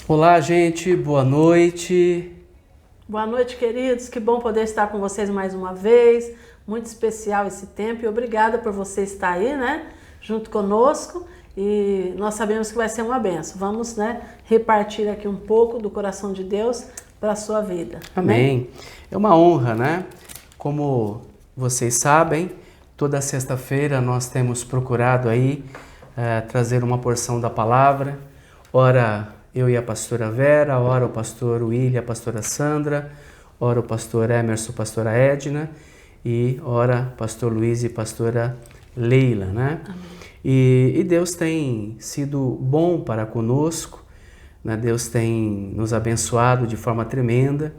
Olá, gente, boa noite. Boa noite, queridos. Que bom poder estar com vocês mais uma vez. Muito especial esse tempo e obrigada por você estar aí, né, junto conosco. E nós sabemos que vai ser uma benção. Vamos, né, repartir aqui um pouco do coração de Deus para a sua vida. Amém. É uma honra, né? Como vocês sabem, toda sexta-feira nós temos procurado aí trazer uma porção da palavra. Ora, eu e a pastora Vera, ora o pastor William, a pastora Sandra, ora o pastor Emerson, a pastora Edna e ora pastor Luiz e pastora Leila, né? Amém. E Deus tem sido bom para conosco, né? Deus tem nos abençoado de forma tremenda,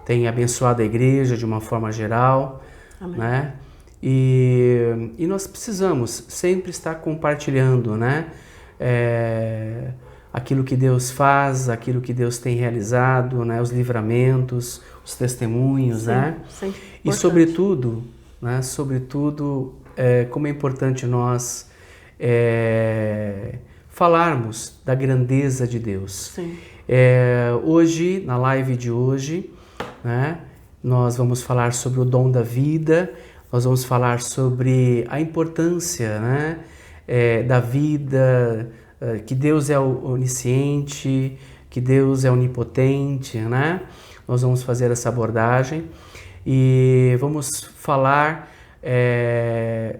tem abençoado a igreja de uma forma geral, Amém. Né? E nós precisamos sempre estar compartilhando, né? Aquilo que Deus faz, aquilo que Deus tem realizado, né? Os livramentos, os testemunhos, Sim, né? sim, E sobretudo, né? Sobretudo, como é importante nós falarmos da grandeza de Deus. Sim. Hoje, na live de hoje, né? Nós vamos falar sobre o dom da vida, nós vamos falar sobre a importância, né? Da vida, que Deus é onisciente, que Deus é onipotente, né? Nós vamos fazer essa abordagem e vamos falar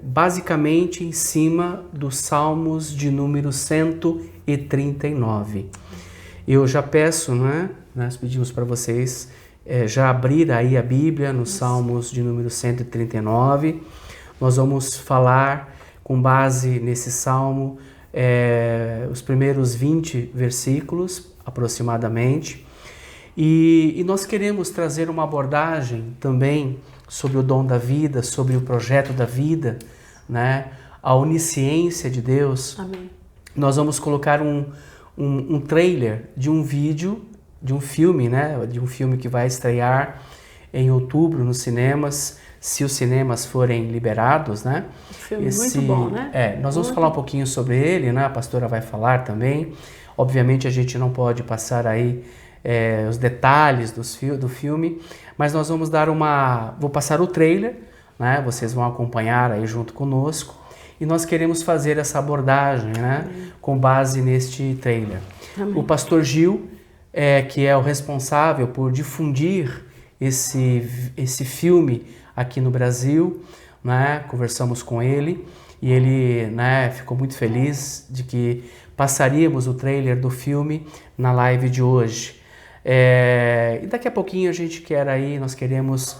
basicamente em cima dos Salmos de número 139. Eu já peço, né? Nós pedimos para vocês já abrir aí a Bíblia nos Salmos de número 139. Nós vamos falar com base nesse Salmo os primeiros 20 versículos aproximadamente. E nós queremos trazer uma abordagem também sobre o dom da vida, sobre o projeto da vida, né? A onisciência de Deus. Amém. Nós vamos colocar um trailer de um vídeo, de um filme, né? De um filme que vai estrear em outubro nos cinemas, se os cinemas forem liberados, né? Um filme muito bom, né? Nós vamos falar um pouquinho sobre ele, né? A pastora vai falar também. Obviamente a gente não pode passar aí os detalhes do filme, mas nós vamos dar vou passar o trailer, né? Vocês vão acompanhar aí junto conosco e nós queremos fazer essa abordagem, né? Com base neste trailer. Amém. O pastor Gil, que é o responsável por difundir esse filme aqui no Brasil, né? Conversamos com ele e ele, né, ficou muito feliz de que passaríamos o trailer do filme na live de hoje. E daqui a pouquinho nós queremos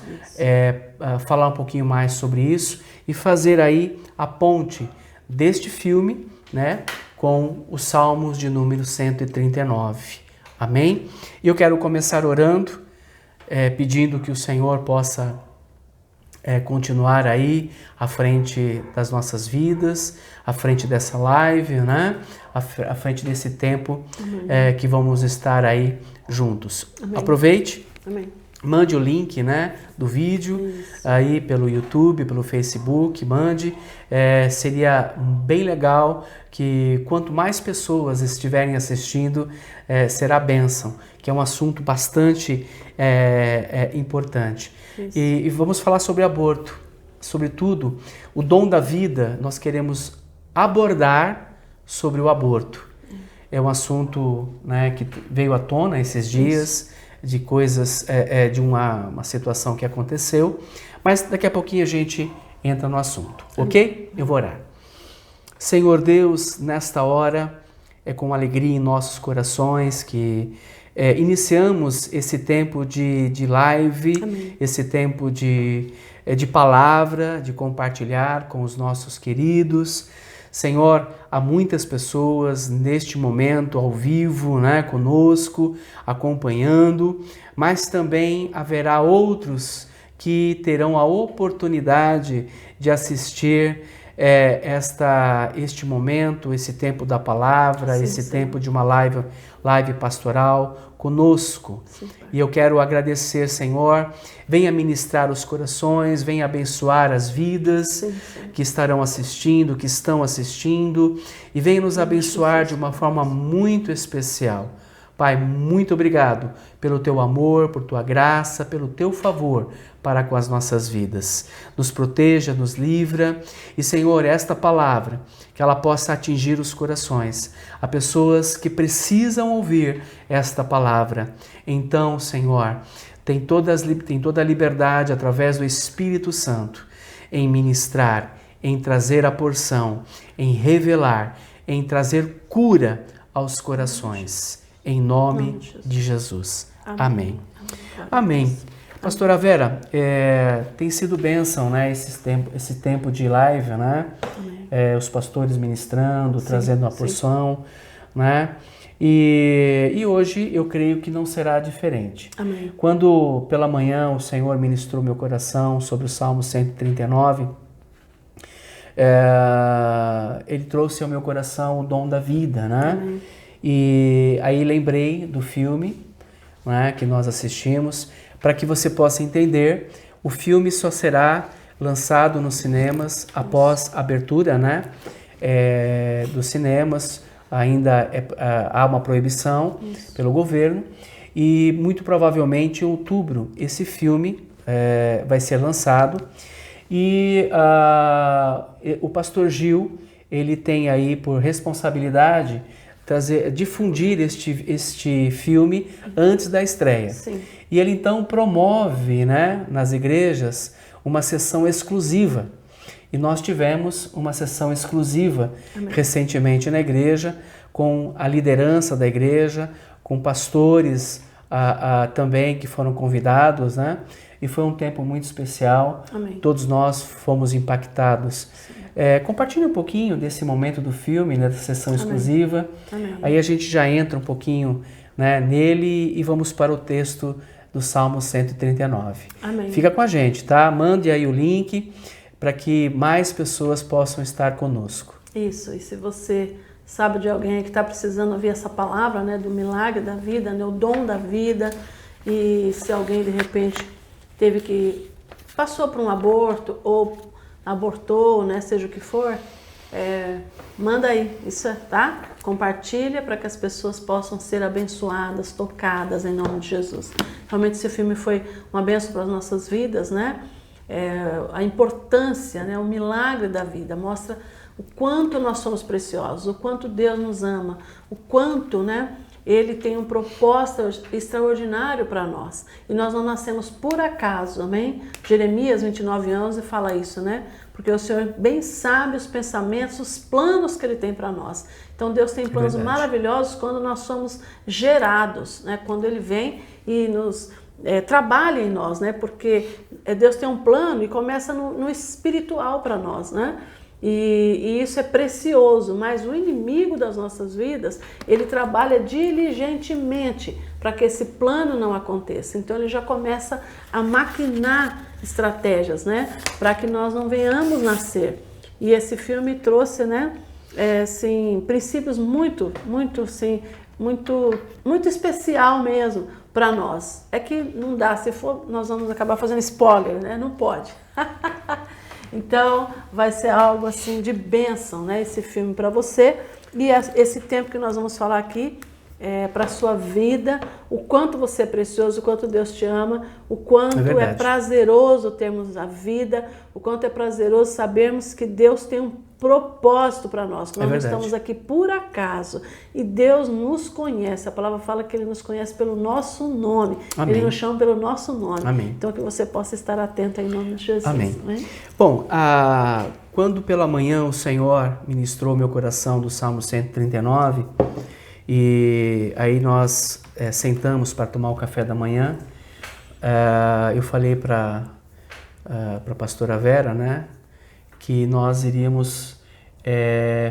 falar um pouquinho mais sobre isso e fazer aí a ponte deste filme, né, com os Salmos de número 139. Amém? E eu quero começar orando, pedindo que o Senhor possa continuar aí à frente das nossas vidas, à frente dessa live, né? À frente desse tempo que vamos estar aí juntos. Amém. Aproveite, Amém. mande o link, né, do vídeo aí pelo YouTube, pelo Facebook, mande. Seria bem legal que quanto mais pessoas estiverem assistindo, será bênção, que é um assunto bastante importante. E vamos falar sobre aborto. Sobretudo, o dom da vida, nós queremos abordar sobre o aborto. É um assunto, né, que veio à tona esses dias, de coisas, de uma situação que aconteceu, mas daqui a pouquinho a gente entra no assunto, ok? Eu vou orar. Senhor Deus, nesta hora, é com alegria em nossos corações que iniciamos esse tempo de live, Amém. Esse tempo de palavra, de compartilhar com os nossos queridos. Senhor, há muitas pessoas neste momento ao vivo, né, conosco, acompanhando, mas também haverá outros que terão a oportunidade de assistir este momento, esse tempo da palavra, esse tempo de uma live pastoral conosco. Sim, e eu quero agradecer, Senhor, venha ministrar os corações, venha abençoar as vidas que estarão assistindo, que estão assistindo, e venha nos abençoar de uma forma muito especial Pai, muito obrigado pelo teu amor, por tua graça, pelo teu favor para com as nossas vidas. Nos proteja, nos livra e, Senhor, esta palavra, que ela possa atingir os corações. Há pessoas que precisam ouvir esta palavra. Então, Senhor, tem toda a liberdade através do Espírito Santo em ministrar, em trazer a porção, em revelar, em trazer cura aos corações. Em nome de Jesus. Amém. Amém. Pastora Vera, tem sido bênção, né, esse tempo de live, né? Os pastores ministrando, trazendo a porção, né? E hoje eu creio que não será diferente. Amém. Quando pela manhã o Senhor ministrou meu coração sobre o Salmo 139, Ele trouxe ao meu coração o dom da vida, né? Amém. E aí lembrei do filme, né, que nós assistimos. Para que você possa entender, o filme só será lançado nos cinemas após a abertura, né, dos cinemas. Ainda há uma proibição pelo governo e muito provavelmente em outubro esse filme vai ser lançado. E o pastor Gil, ele tem aí por responsabilidade difundir este filme antes da estreia. Sim. E ele então promove, né, nas igrejas uma sessão exclusiva. E nós tivemos uma sessão exclusiva recentemente na igreja, com a liderança da igreja, com pastores também que foram convidados, né? E foi um tempo muito especial. Amém. Todos nós fomos impactados. Compartilhe um pouquinho desse momento do filme, né, da sessão exclusiva. Amém. Aí a gente já entra um pouquinho, né, nele e vamos para o texto do Salmo 139. Amém. Fica com a gente, tá? Mande aí o link para que mais pessoas possam estar conosco. Isso, e se você sabe de alguém que está precisando ouvir essa palavra, né, do milagre da vida, né, o dom da vida, e se alguém de repente passou por um aborto ou abortou, né, seja o que for, manda aí, isso tá? Compartilha para que as pessoas possam ser abençoadas, tocadas em nome de Jesus. Realmente esse filme foi uma bênção para as nossas vidas, né? A importância, né, o milagre da vida, mostra o quanto nós somos preciosos, o quanto Deus nos ama, o quanto, né, Ele tem um propósito extraordinário para nós. E nós não nascemos por acaso, amém? Jeremias 29:11 fala isso, né? Porque o Senhor bem sabe os pensamentos, os planos que Ele tem para nós. Então Deus tem planos maravilhosos quando nós somos gerados, né? Quando Ele vem e nos trabalha em nós, né? Porque Deus tem um plano e começa no espiritual para nós, né? E isso é precioso, mas o inimigo das nossas vidas, ele trabalha diligentemente para que esse plano não aconteça. Então ele já começa a maquinar estratégias, né, para que nós não venhamos nascer. E esse filme trouxe, né, assim, princípios muito especial mesmo para nós. É que não dá, se for, nós vamos acabar fazendo spoiler, né? Não pode. Então, vai ser algo assim de bênção, né? Esse filme para você. E esse tempo que nós vamos falar aqui para a sua vida, o quanto você é precioso, o quanto Deus te ama, o quanto é prazeroso termos a vida, o quanto é prazeroso sabermos que Deus tem um propósito para nós, que nós não estamos aqui por acaso. E Deus nos conhece. A palavra fala que Ele nos conhece pelo nosso nome. Amém. Ele nos chama pelo nosso nome. Amém. Então que você possa estar atento em nome de Jesus. Amém. Amém? Bom, quando pela manhã o Senhor ministrou meu coração do Salmo 139, e aí nós sentamos para tomar o café da manhã, eu falei para a pastora Vera, né, que nós iríamos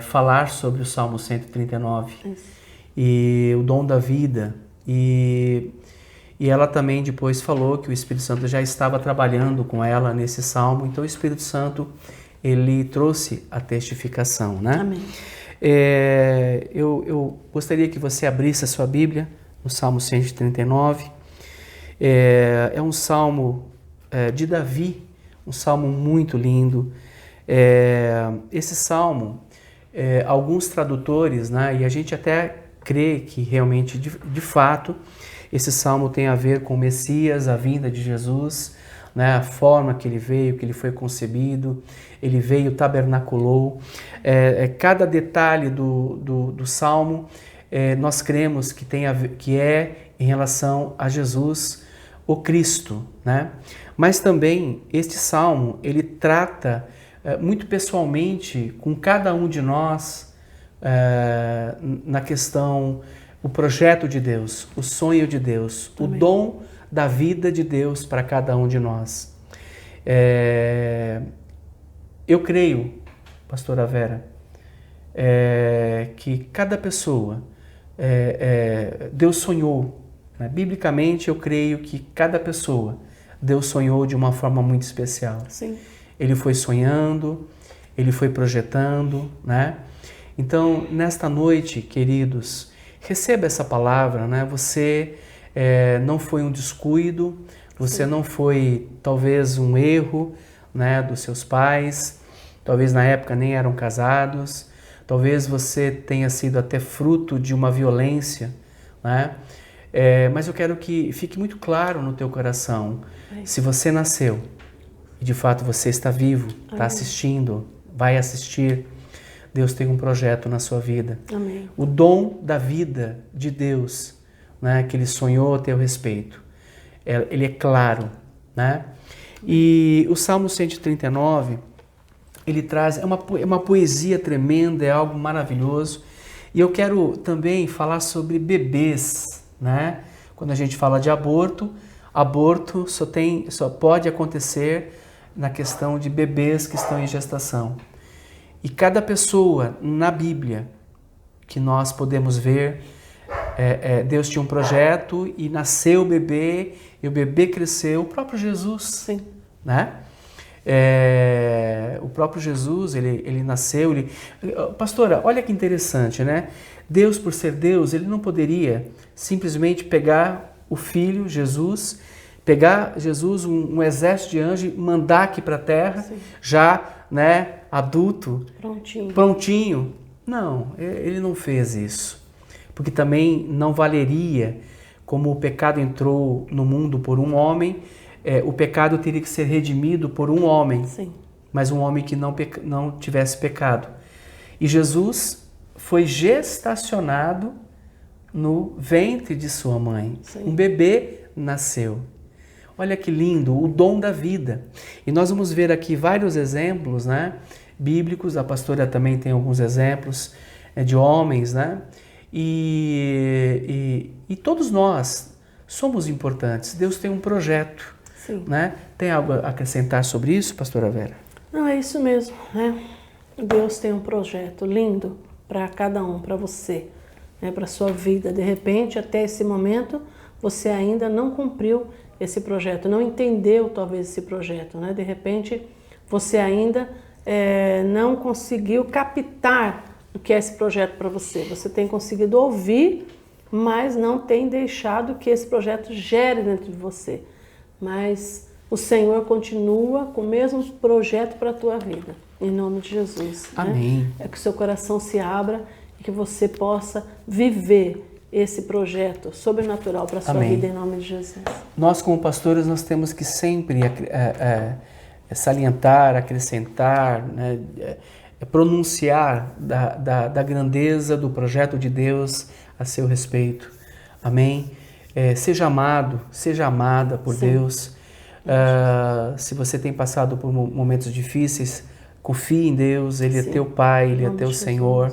falar sobre o Salmo 139. Isso. E o dom da vida. E ela também depois falou que o Espírito Santo já estava trabalhando com ela nesse Salmo. Então o Espírito Santo, ele trouxe a testificação, né? Amém. Eu gostaria que você abrisse a sua Bíblia no Salmo 139. É um salmo de Davi, um salmo muito lindo. Esse salmo, alguns tradutores, né, e a gente até crê que realmente, de fato, esse salmo tem a ver com o Messias, a vinda de Jesus, né? A forma que ele veio, que ele foi concebido, ele veio, tabernaculou. Cada detalhe do salmo, nós cremos que, que é em relação a Jesus, o Cristo, né? Mas também este salmo, ele trata muito pessoalmente com cada um de nós na questão, o projeto de Deus, o sonho de Deus, Amém. O dom da vida de Deus para cada um de nós. Eu creio, pastora Vera, que cada pessoa, Deus sonhou, né? Biblicamente eu creio que cada pessoa, Deus sonhou de uma forma muito especial. Sim. Ele foi sonhando, ele foi projetando, né? Então, nesta noite, queridos, receba essa palavra, né? Você não foi um descuido, você Sim. não foi talvez um erro, né, dos seus pais, talvez na época nem eram casados, talvez você tenha sido até fruto de uma violência, né? Mas eu quero que fique muito claro no teu coração, se você nasceu e de fato você está vivo, está assistindo, vai assistir, Deus tem um projeto na sua vida. Amém. O dom da vida de Deus, né, que Ele sonhou a teu respeito, ele é claro, né? E o Salmo 139, ele traz, é uma poesia tremenda, é algo maravilhoso. E eu quero também falar sobre bebês, né? Quando a gente fala de aborto só pode acontecer na questão de bebês que estão em gestação. E cada pessoa na Bíblia que nós podemos ver, Deus tinha um projeto e nasceu o bebê, e o bebê cresceu, o próprio Jesus, Sim. né? O próprio Jesus, ele nasceu, pastora, olha que interessante, né? Deus, por ser Deus, ele não poderia simplesmente pegar o Filho, Jesus, um exército de anjos e mandar aqui para a terra, Sim. já, né, adulto, prontinho. Não, ele não fez isso, porque também não valeria, como o pecado entrou no mundo por um homem, o pecado teria que ser redimido por um homem, Sim. mas um homem que não tivesse pecado. E Jesus foi gestacionado no ventre de sua mãe. Sim. Um bebê nasceu. Olha que lindo, o dom da vida. E nós vamos ver aqui vários exemplos, né, bíblicos. A pastora também tem alguns exemplos de homens, né? E todos nós somos importantes. Deus tem um projeto. Sim. Né? Tem algo a acrescentar sobre isso, pastora Vera? Não, é isso mesmo, né? Deus tem um projeto lindo para cada um, para você, né? Para sua vida. De repente, até esse momento, você ainda não cumpriu esse projeto, não entendeu talvez esse projeto, né? De repente, você ainda não conseguiu captar o que é esse projeto para você. Você tem conseguido ouvir, mas não tem deixado que esse projeto gere dentro de você. Mas o Senhor continua com o mesmo projeto para a tua vida, em nome de Jesus. Amém. Né? É que o seu coração se abra e que você possa viver esse projeto sobrenatural para a sua Amém. vida, em nome de Jesus. Nós, como pastores, nós temos que sempre salientar, acrescentar, né, pronunciar da grandeza do projeto de Deus a seu respeito. Amém? Seja amado, seja amada por Sim. Deus. Se você tem passado por momentos difíceis, confie em Deus, Ele Sim. é teu Pai, Ele é teu Senhor.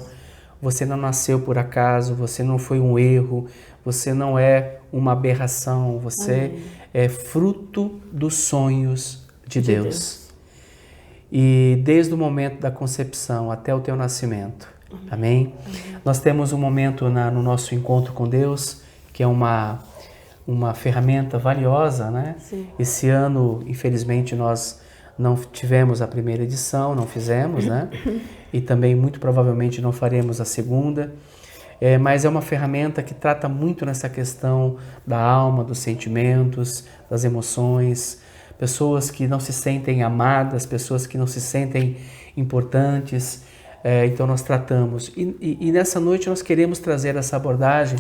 Você não nasceu por acaso, você não foi um erro, você não é uma aberração, você Amém. É fruto dos sonhos de Deus. E desde o momento da concepção até o teu nascimento. Amém? Amém. Nós temos um momento no nosso encontro com Deus, que é uma ferramenta valiosa, né? Sim. Esse ano, infelizmente, nós não tivemos a primeira edição, não fizemos, né? E também, muito provavelmente, não faremos a segunda. Mas é uma ferramenta que trata muito nessa questão da alma, dos sentimentos, das emoções. Pessoas que não se sentem amadas, pessoas que não se sentem importantes, Então nós tratamos. E nessa noite nós queremos trazer essa abordagem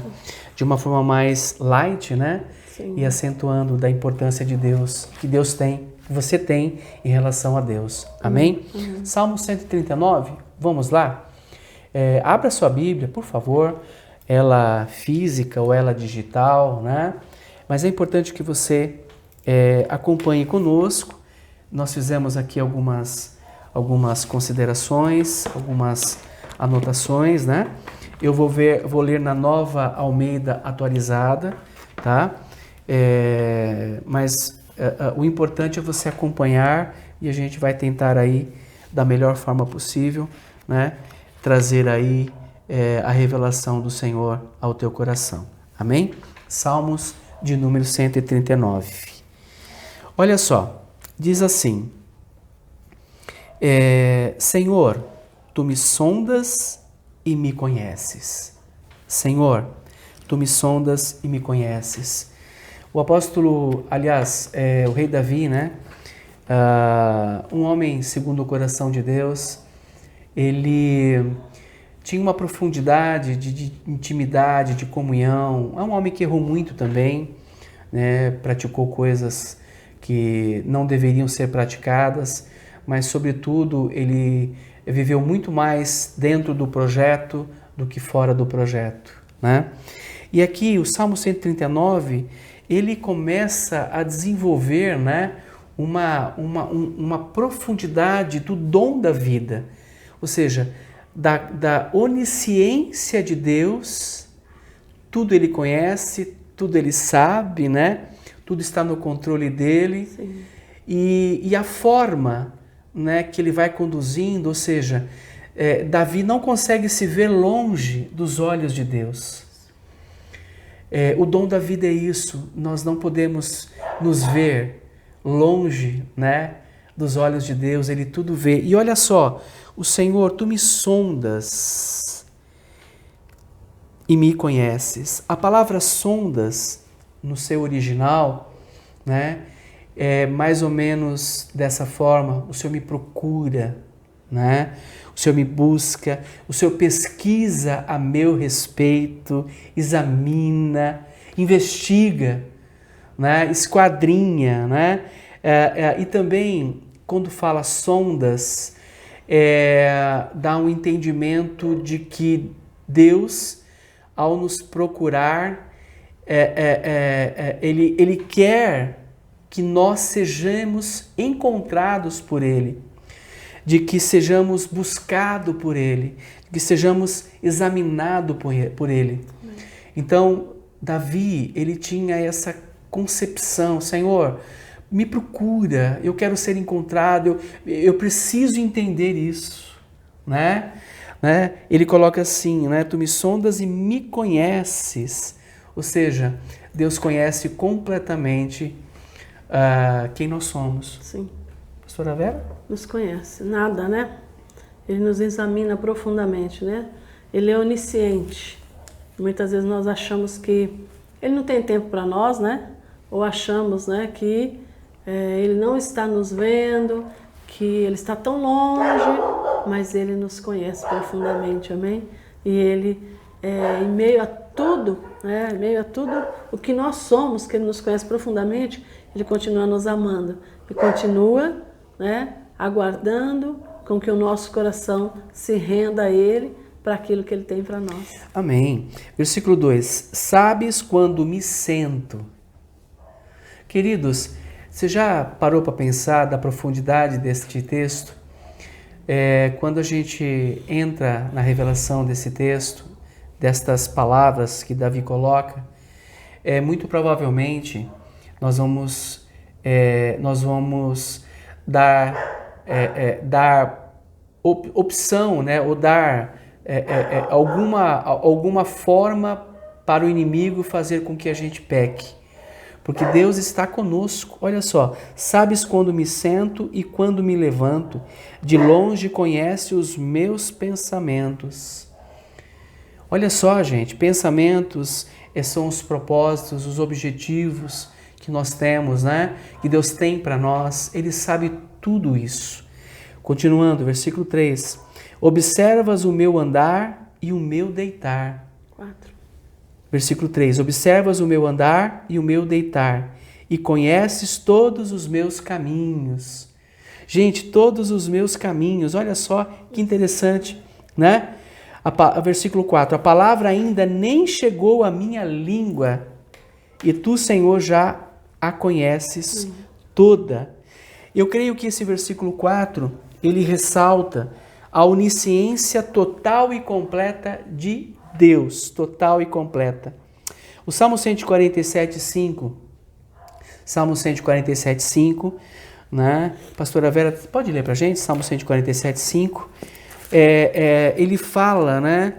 de uma forma mais light, né? Sim. E acentuando da importância de Deus, que Deus tem, que você tem em relação a Deus. Amém? Salmo 139, vamos lá? Abra sua Bíblia, por favor, ela física ou ela digital, né? Mas é importante que você acompanhe conosco. Nós fizemos aqui algumas considerações, algumas anotações, né? Eu vou ler na Nova Almeida atualizada, tá? Mas o importante é você acompanhar e a gente vai tentar aí, da melhor forma possível, né? Trazer aí a revelação do Senhor ao teu coração. Amém? Salmos de número 139. Olha só, diz assim: Senhor, tu me sondas e me conheces. Senhor, tu me sondas e me conheces. O apóstolo, aliás, o rei Davi, né? Um homem segundo o coração de Deus, ele tinha uma profundidade de intimidade, de comunhão. É um homem que errou muito também, né? Praticou coisas que não deveriam ser praticadas, mas, sobretudo, ele viveu muito mais dentro do projeto do que fora do projeto, né? E aqui, o Salmo 139, ele começa a desenvolver, né, uma profundidade do dom da vida, ou seja, da onisciência de Deus. Tudo ele conhece, tudo ele sabe, né? Tudo está no controle dele. Sim. E a forma, né, que ele vai conduzindo, ou seja, Davi não consegue se ver longe dos olhos de Deus. O dom da vida é isso, nós não podemos nos ver longe, né, dos olhos de Deus, ele tudo vê. E olha só, o Senhor, tu me sondas e me conheces. A palavra sondas, no seu original, né, é mais ou menos dessa forma: o Senhor me procura, né? O Senhor me busca, o Senhor pesquisa a meu respeito, examina, investiga, né? Esquadrinha, né? E também, quando fala sondas, dá um entendimento de que Deus, ao nos procurar, Ele quer que nós sejamos encontrados por Ele, de que sejamos buscados por Ele, de que sejamos examinados por Ele. Então, Davi, ele tinha essa concepção: Senhor, me procura, eu quero ser encontrado, eu preciso entender isso, né? Ele coloca assim, né? Tu me sondas e me conheces, ou seja, Deus conhece completamente quem nós somos. Sim. Pastora Vera? Nos conhece, nada, né? Ele nos examina profundamente, né? Ele é onisciente. Muitas vezes nós achamos que ele não tem tempo para nós, né? Ou achamos, né, que ele não está nos vendo, que ele está tão longe, mas ele nos conhece profundamente, amém? E ele, em meio a tudo, né, em meio a tudo o que nós somos, que ele nos conhece profundamente, ele continua nos amando e continua, né, aguardando com que o nosso coração se renda a Ele para aquilo que Ele tem para nós. Amém. Versículo 2. Sabes quando me sento. Queridos, você já parou para pensar da profundidade deste texto? Quando a gente entra na revelação desse texto, destas palavras que Davi coloca, muito provavelmente nós vamos dar opção, né, ou dar alguma forma para o inimigo fazer com que a gente peque. Porque Deus está conosco. Olha só, sabes quando me sento e quando me levanto, de longe conhece os meus pensamentos. Olha só, gente, pensamentos são os propósitos, os objetivos que nós temos, né? Que Deus tem para nós. Ele sabe tudo isso. Continuando, versículo 3. Observas o meu andar e o meu deitar. 4. Versículo 3. Observas o meu andar e o meu deitar, e conheces todos os meus caminhos. Gente, todos os meus caminhos. Olha só que interessante, né? Versículo 4. A palavra ainda nem chegou à minha língua, e tu, Senhor, já a conheces toda. Eu creio que esse versículo 4, ele ressalta a onisciência total e completa de Deus, total e completa. O Salmo 147:5, Salmo 147:5, né? Pastora Vera, pode ler para a gente? Salmo 147:5. Ele fala, né,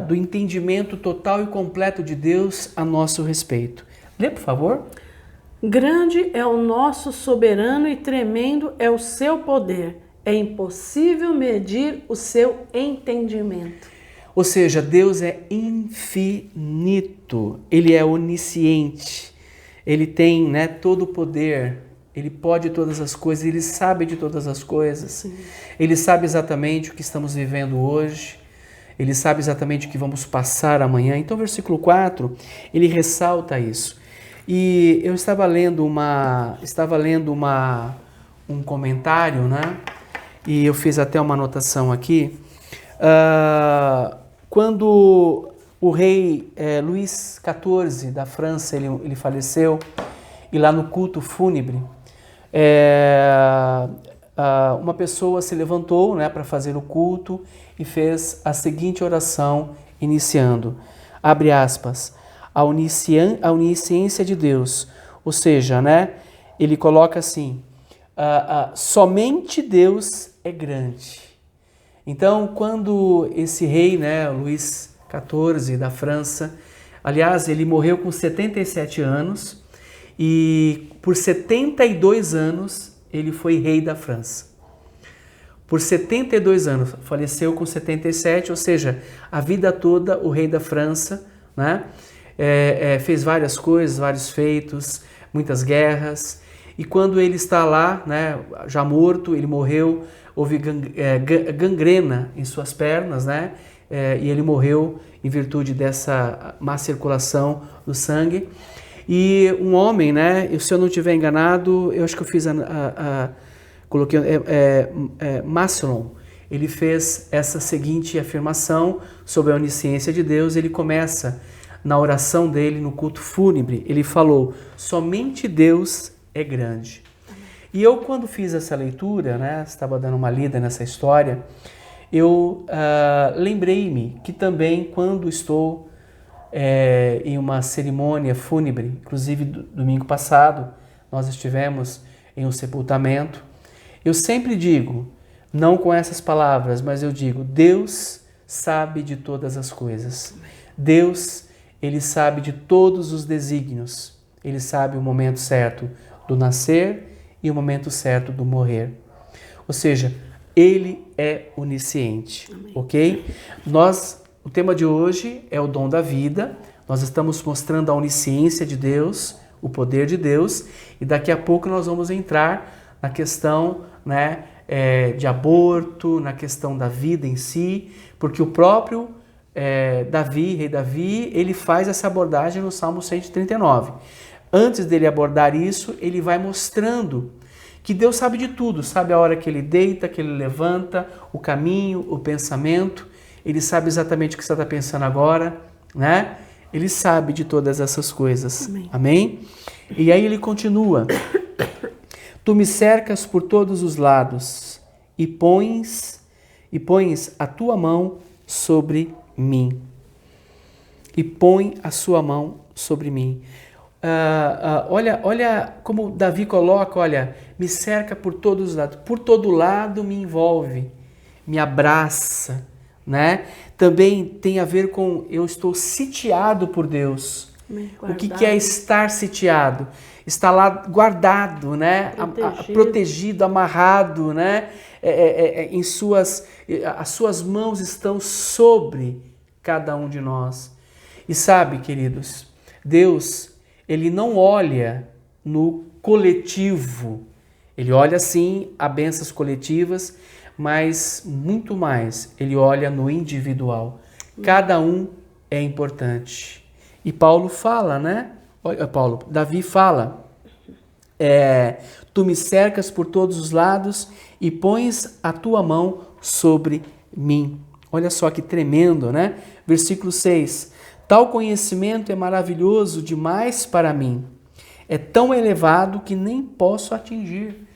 do entendimento total e completo de Deus a nosso respeito. Lê, por favor. Grande é o nosso soberano e tremendo é o seu poder. É impossível medir o seu entendimento. Ou seja, Deus é infinito, Ele é onisciente, Ele tem, né, todo o poder, Ele pode todas as coisas, Ele sabe de todas as coisas. Sim. Ele sabe exatamente o que estamos vivendo hoje, Ele sabe exatamente o que vamos passar amanhã. Então, versículo 4, ele ressalta isso. E eu estava lendo um comentário, né? E eu fiz até uma anotação aqui. Quando o rei Luís XIV da França, ele faleceu, e lá no culto fúnebre, uma pessoa se levantou, né, para fazer o culto e fez a seguinte oração, iniciando, abre aspas, a onisciência de Deus, ou seja, né, ele coloca assim, somente Deus é grande. Então, quando esse rei, né, Luís XIV da França, aliás, ele morreu com 77 anos e por 72 anos ele foi rei da França. Por 72 anos, faleceu com 77, ou seja, a vida toda o rei da França, né, fez várias coisas, vários feitos, muitas guerras, e quando ele está lá, né, já morto, ele morreu, houve gangrena em suas pernas, né, e ele morreu em virtude dessa má circulação do sangue. E um homem, né, se eu não estiver enganado, eu acho que eu fiz coloquei Massillon, ele fez essa seguinte afirmação sobre a onisciência de Deus. Ele começa na oração dele no culto fúnebre, ele falou, somente Deus é grande. E eu, quando fiz essa leitura, né, estava dando uma lida nessa história, eu lembrei-me que também quando estou em uma cerimônia fúnebre, inclusive domingo passado, nós estivemos em um sepultamento, eu sempre digo, não com essas palavras, mas eu digo, Deus sabe de todas as coisas. Deus, Ele sabe de todos os desígnios. Ele sabe o momento certo do nascer e o momento certo do morrer. Ou seja, Ele é onisciente, ok? O tema de hoje é o dom da vida. Nós estamos mostrando a onisciência de Deus, o poder de Deus, e daqui a pouco nós vamos entrar na questão, né, de aborto, na questão da vida em si, porque o próprio rei Davi, ele faz essa abordagem no Salmo 139. Antes dele abordar isso, ele vai mostrando que Deus sabe de tudo, sabe a hora que ele deita, que ele levanta, o caminho, o pensamento, ele sabe exatamente o que você está pensando agora, né? Ele sabe de todas essas coisas. Amém? Amém? E aí ele continua. Tu me cercas por todos os lados e pões a tua mão sobre mim. E põe a sua mão sobre mim. Olha como Davi coloca, olha, me cerca por todos os lados. Por todo lado me envolve, me abraça, né? Também tem a ver com eu estou sitiado por Deus. O que é estar sitiado? Está lá guardado, né? Protegido, amarrado, né? As suas mãos estão sobre cada um de nós. E sabe, queridos, Deus, Ele não olha no coletivo. Ele olha sim a bênçãos coletivas, mas muito mais, ele olha no individual. Cada um é importante. E Paulo fala, né? Davi fala, tu me cercas por todos os lados e pões a tua mão sobre mim. Olha só que tremendo, né? Versículo 6. Tal conhecimento é maravilhoso demais para mim. É tão elevado que nem posso atingir.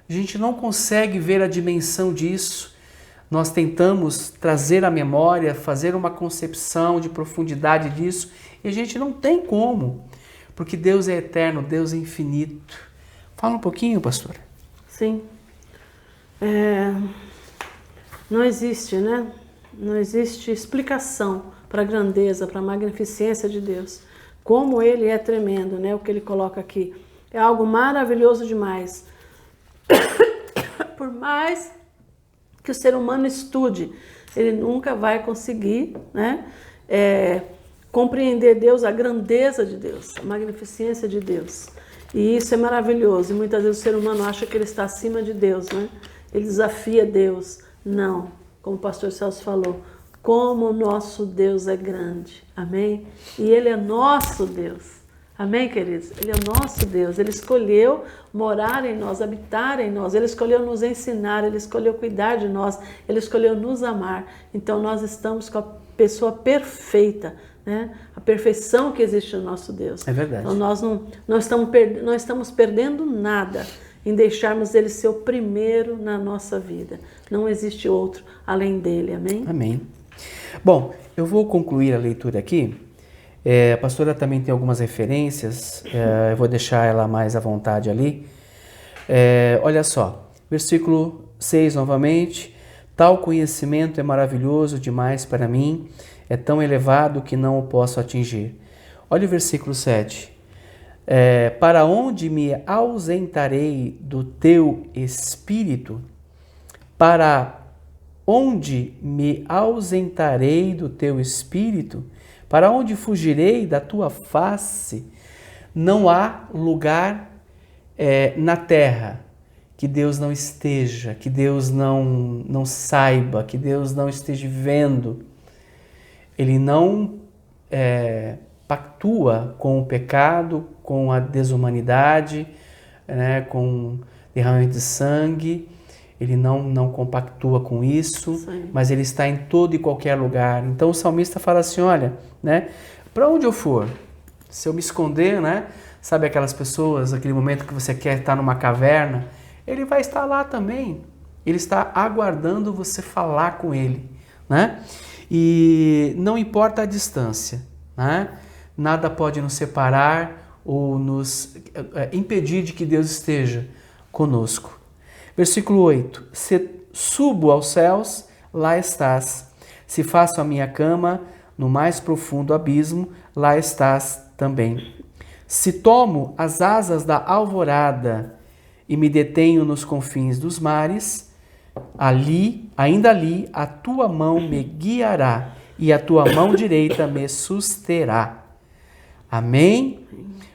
A gente não consegue ver a dimensão disso. Nós tentamos trazer à memória, fazer uma concepção de profundidade disso, e a gente não tem como, porque Deus é eterno, Deus é infinito. Fala um pouquinho, pastora. Sim. Não existe, né? Não existe explicação para a grandeza, para a magnificência de Deus. Como Ele é tremendo, né? O que Ele coloca aqui. É algo maravilhoso demais. Por mais que o ser humano estude, ele nunca vai conseguir, né? Compreender Deus, a grandeza de Deus, a magnificência de Deus. E isso é maravilhoso. E muitas vezes o ser humano acha que ele está acima de Deus, né? Ele desafia Deus. Não, como o pastor Celso falou, como o nosso Deus é grande. Amém? E Ele é nosso Deus. Amém, queridos? Ele é nosso Deus. Ele escolheu morar em nós, habitar em nós. Ele escolheu nos ensinar, Ele escolheu cuidar de nós, Ele escolheu nos amar. Então nós estamos com a pessoa perfeita, né? A perfeição que existe no nosso Deus. É verdade. Então nós não estamos perdendo nada em deixarmos Ele ser o primeiro na nossa vida. Não existe outro além dEle. Amém? Amém. Bom, eu vou concluir a leitura aqui. A pastora também tem algumas referências, eu vou deixar ela mais à vontade ali. Olha só, versículo 6 novamente. Tal conhecimento é maravilhoso demais para mim, é tão elevado que não o posso atingir. Olha o versículo 7. Para onde me ausentarei do teu espírito? Para onde me ausentarei do teu espírito? Para onde fugirei da tua face? Não há lugar na terra que Deus não esteja, que Deus não saiba, que Deus não esteja vendo. Ele não pactua com o pecado, com a desumanidade, né, com derramamento de sangue. Ele não compactua com isso, sim, mas ele está em todo e qualquer lugar. Então o salmista fala assim, olha, né, para onde eu for, se eu me esconder, né, sabe aquelas pessoas, aquele momento que você quer estar numa caverna, ele vai estar lá também. Ele está aguardando você falar com ele, né? E não importa a distância, né? Nada pode nos separar ou nos impedir de que Deus esteja conosco. Versículo 8. Se subo aos céus, lá estás. Se faço a minha cama no mais profundo abismo, lá estás também. Se tomo as asas da alvorada e me detenho nos confins dos mares, ainda ali, a tua mão me guiará e a tua mão direita me susterá. Amém?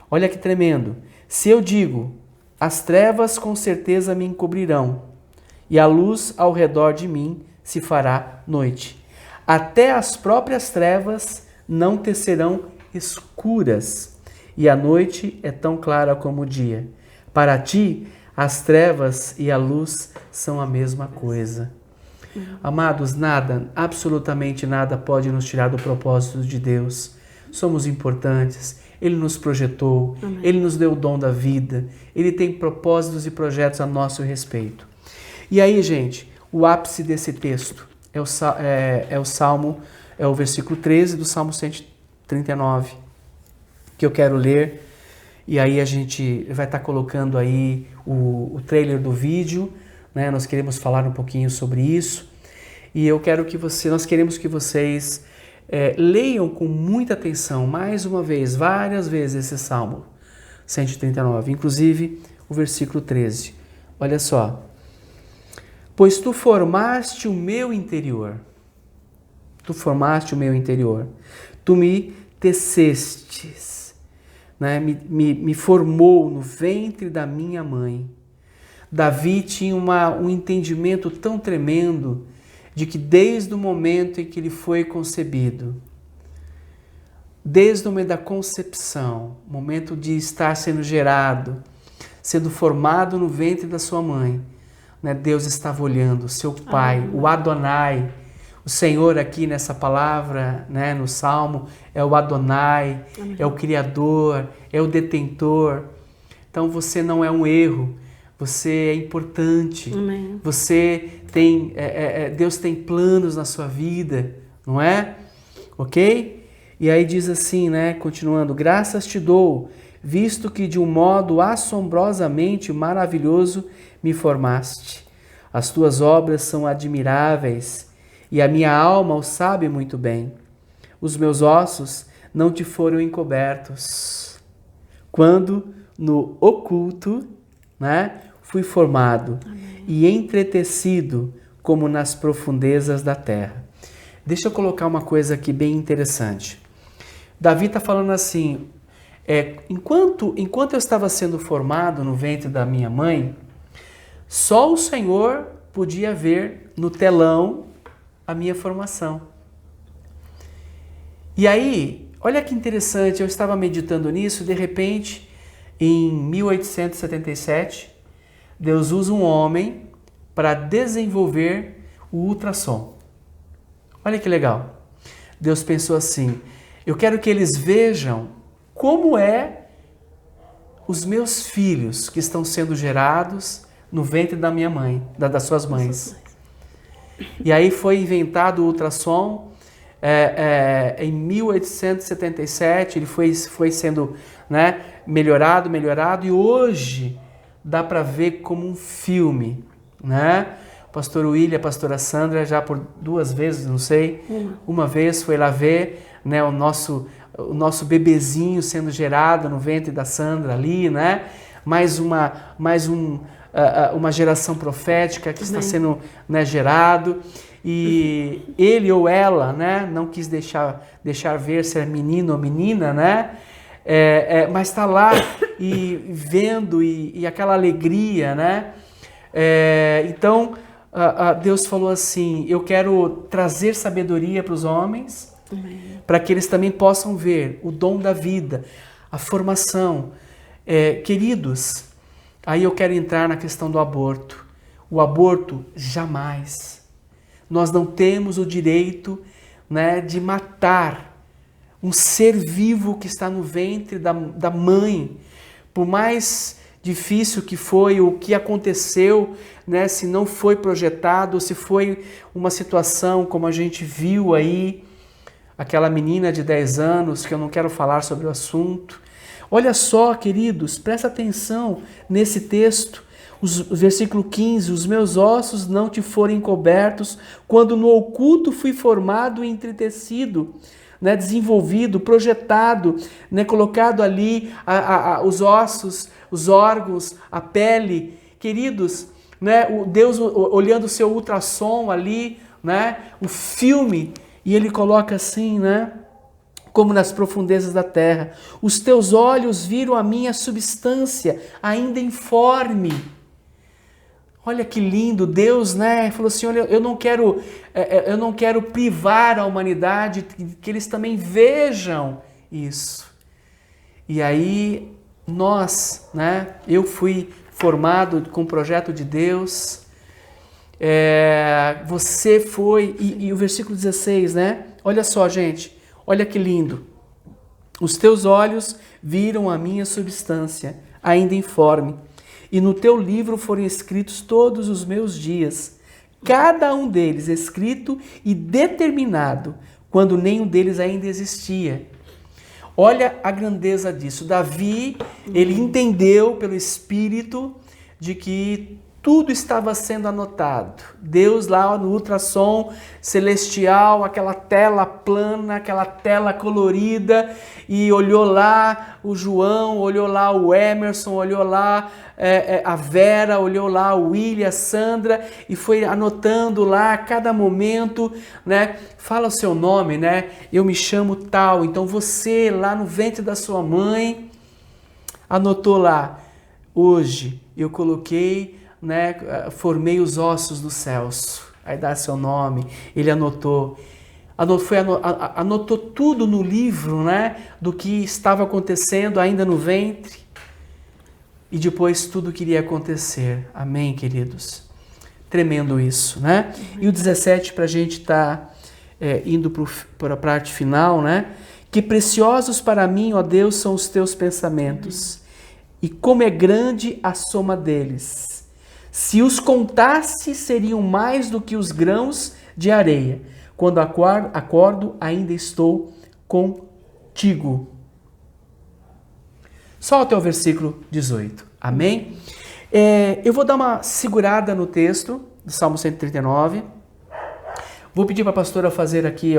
Olha que tremendo. Se eu digo, as trevas com certeza me encobrirão, e a luz ao redor de mim se fará noite. Até as próprias trevas não te serão escuras, e a noite é tão clara como o dia. Para ti, as trevas e a luz são a mesma coisa. Amados, nada, absolutamente nada pode nos tirar do propósito de Deus. Somos importantes. Ele nos projetou, amém, Ele nos deu o dom da vida, Ele tem propósitos e projetos a nosso respeito. E aí, gente, o ápice desse texto é o versículo 13 do Salmo 139, que eu quero ler, e aí a gente vai estar colocando aí o trailer do vídeo, né? Nós queremos falar um pouquinho sobre isso, e nós queremos que vocês leiam com muita atenção, mais uma vez, várias vezes esse Salmo 139, inclusive o versículo 13. Olha só. Pois tu formaste o meu interior. Tu formaste o meu interior. Tu me tecestes, né? Me formou no ventre da minha mãe. Davi tinha um entendimento tão tremendo de que desde o momento em que ele foi concebido, desde o momento da concepção, momento de estar sendo gerado, sendo formado no ventre da sua mãe, né, Deus estava olhando, o seu Pai, o Adonai. O Senhor aqui nessa palavra, né, no Salmo, é o Adonai, Amém. É o Criador, é o Detentor. Então você não é um erro, você é importante. Amém. Você tem, Deus tem planos na sua vida, não é? Ok? E aí diz assim, né, continuando, graças te dou, visto que de um modo assombrosamente maravilhoso me formaste. As tuas obras são admiráveis, e a minha alma o sabe muito bem. Os meus ossos não te foram encobertos, quando no oculto, né, fui formado Amém. E entretecido como nas profundezas da terra. Deixa eu colocar uma coisa aqui bem interessante. Davi está falando assim, enquanto eu estava sendo formado no ventre da minha mãe, só o Senhor podia ver no telão a minha formação. E aí, olha que interessante, eu estava meditando nisso, de repente, em 1877, Deus usa um homem para desenvolver o ultrassom. Olha que legal. Deus pensou assim, eu quero que eles vejam como é os meus filhos que estão sendo gerados no ventre da minha mãe, das suas mães. E aí foi inventado o ultrassom em 1877, ele foi sendo, né, melhorado, e hoje dá para ver como um filme, né? O pastor William, a pastora Sandra, já por 2 vezes, não sei, uma vez foi lá ver, né, o nosso bebezinho sendo gerado no ventre da Sandra ali, né? Mais uma geração profética que está sendo, né, gerado, e ele ou ela, né, não quis deixar ver se é menino ou menina, né, mas está lá e vendo e aquela alegria, né, então Deus falou assim, eu quero trazer sabedoria para os homens, para que eles também possam ver o dom da vida, a formação. Queridos, aí eu quero entrar na questão do aborto. O aborto, jamais. Nós não temos o direito, né, de matar um ser vivo que está no ventre da mãe. Por mais difícil que foi o que aconteceu, né, se não foi projetado, se foi uma situação como a gente viu aí, aquela menina de 10 anos, que eu não quero falar sobre o assunto. Olha só, queridos, presta atenção nesse texto, o versículo 15, os meus ossos não te foram encobertos, quando no oculto fui formado e entretecido, né, desenvolvido, projetado, né, colocado ali os ossos, os órgãos, a pele. Queridos, né, o Deus olhando o seu ultrassom ali, né, o filme, e ele coloca assim, né, como nas profundezas da terra. Os teus olhos viram a minha substância, ainda informe. Olha que lindo, Deus, né, falou assim, olha, eu não quero privar a humanidade, que eles também vejam isso. E aí, nós, né, eu fui formado com o projeto de Deus, você foi, e o versículo 16, né, olha só, gente, olha que lindo. Os teus olhos viram a minha substância, ainda informe, e no teu livro foram escritos todos os meus dias, cada um deles escrito e determinado, quando nenhum deles ainda existia. Olha a grandeza disso. Davi, ele entendeu pelo Espírito de que tudo estava sendo anotado. Deus lá no ultrassom celestial, aquela tela plana, aquela tela colorida, e olhou lá o João, olhou lá o Emerson, olhou lá a Vera, olhou lá o William, a Sandra, e foi anotando lá a cada momento, né? Fala o seu nome, né? Eu me chamo tal. Então você lá no ventre da sua mãe anotou lá, hoje eu coloquei né, formei os ossos dos céus. Aí dá seu nome, ele anotou tudo no livro, né, do que estava acontecendo ainda no ventre e depois tudo que iria acontecer. Amém, queridos? Tremendo isso, né? E o 17, para a gente estar indo para a parte final, né? Que preciosos para mim, ó Deus, são os teus pensamentos, e como é grande a soma deles. Se os contasse, seriam mais do que os grãos de areia. Quando acordo, ainda estou contigo. Só até o versículo 18. Amém? Eu vou dar uma segurada no texto do Salmo 139. Vou pedir para a pastora fazer aqui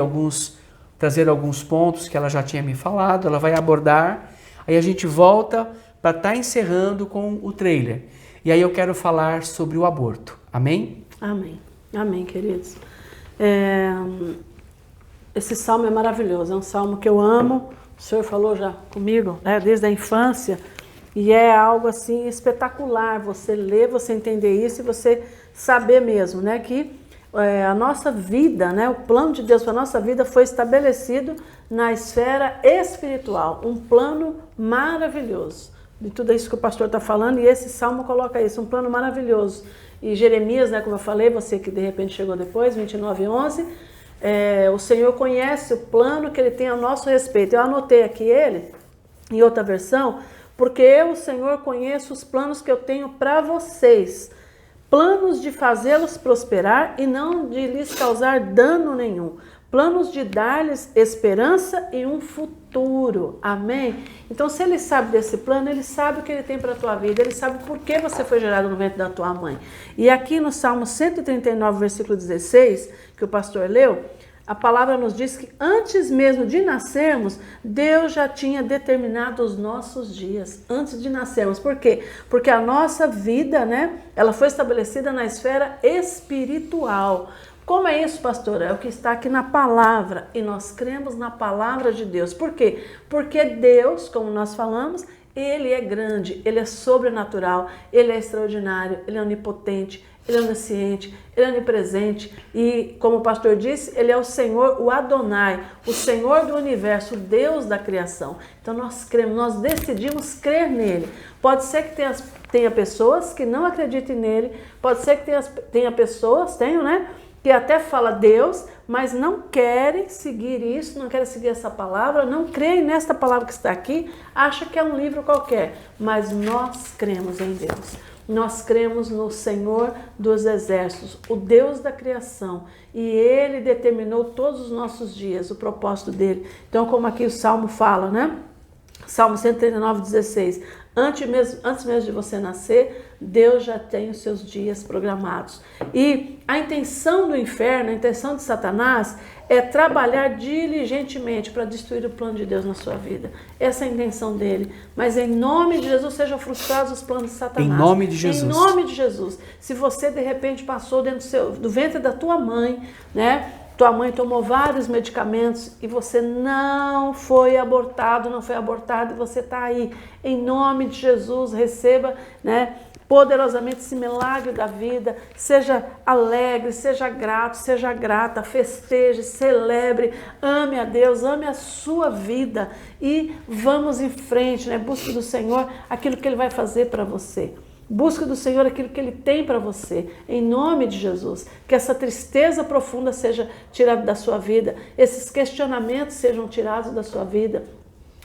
trazer alguns pontos que ela já tinha me falado. Ela vai abordar. Aí a gente volta para estar encerrando com o trailer. E aí eu quero falar sobre o aborto. Amém? Amém. Amém, queridos. Esse salmo é maravilhoso. É um salmo que eu amo. O Senhor falou já comigo, né, desde a infância. E é algo assim espetacular. Você ler, você entender isso e você saber mesmo, né, que a nossa vida, né, o plano de Deus para a nossa vida foi estabelecido na esfera espiritual. Um plano maravilhoso. De tudo isso que o pastor está falando, e esse salmo coloca isso, um plano maravilhoso. E Jeremias, né, como eu falei, você que de repente chegou depois, 29:11, o Senhor conhece o plano que Ele tem a nosso respeito. Eu anotei aqui ele, em outra versão, porque eu, o Senhor, conheço os planos que eu tenho para vocês, planos de fazê-los prosperar e não de lhes causar dano nenhum. Planos de dar-lhes esperança e um futuro. Amém? Então, se Ele sabe desse plano, Ele sabe o que Ele tem para a tua vida. Ele sabe por que você foi gerado no ventre da tua mãe. E aqui no Salmo 139, versículo 16, que o pastor leu, a palavra nos diz que antes mesmo de nascermos, Deus já tinha determinado os nossos dias. Antes de nascermos. Por quê? Porque a nossa vida, né, ela foi estabelecida na esfera espiritual. Como é isso, pastora? É o que está aqui na palavra, e nós cremos na palavra de Deus. Por quê? Porque Deus, como nós falamos, Ele é grande, Ele é sobrenatural, Ele é extraordinário, Ele é onipotente, Ele é onisciente, Ele é onipresente, e como o pastor disse, Ele é o Senhor, o Adonai, o Senhor do universo, o Deus da criação. Então nós cremos, nós decidimos crer nele. Pode ser que tenha pessoas que não acreditem nele, pode ser que tenha pessoas, né, que até fala Deus, mas não querem seguir isso, não querem seguir essa palavra, não creem nesta palavra que está aqui, acha que é um livro qualquer, mas nós cremos em Deus. Nós cremos no Senhor dos Exércitos, o Deus da criação, e Ele determinou todos os nossos dias, o propósito dele. Então, como aqui o Salmo fala, né? Salmo 139, 16. Antes mesmo de você nascer, Deus já tem os seus dias programados. E a intenção do inferno, a intenção de Satanás é trabalhar diligentemente para destruir o plano de Deus na sua vida. Essa é a intenção dele. Mas em nome de Jesus sejam frustrados os planos de Satanás. Em nome de Jesus. Em nome de Jesus. Se você de repente passou dentro do ventre da tua mãe, né? Tua mãe tomou vários medicamentos e você não foi abortado, e você está aí. Em nome de Jesus, receba, né, poderosamente esse milagre da vida. Seja alegre, seja grato, seja grata, festeje, celebre, ame a Deus, ame a sua vida e vamos em frente, né? Busque do Senhor aquilo que Ele vai fazer para você. Busca do Senhor aquilo que Ele tem para você, em nome de Jesus. Que essa tristeza profunda seja tirada da sua vida, esses questionamentos sejam tirados da sua vida,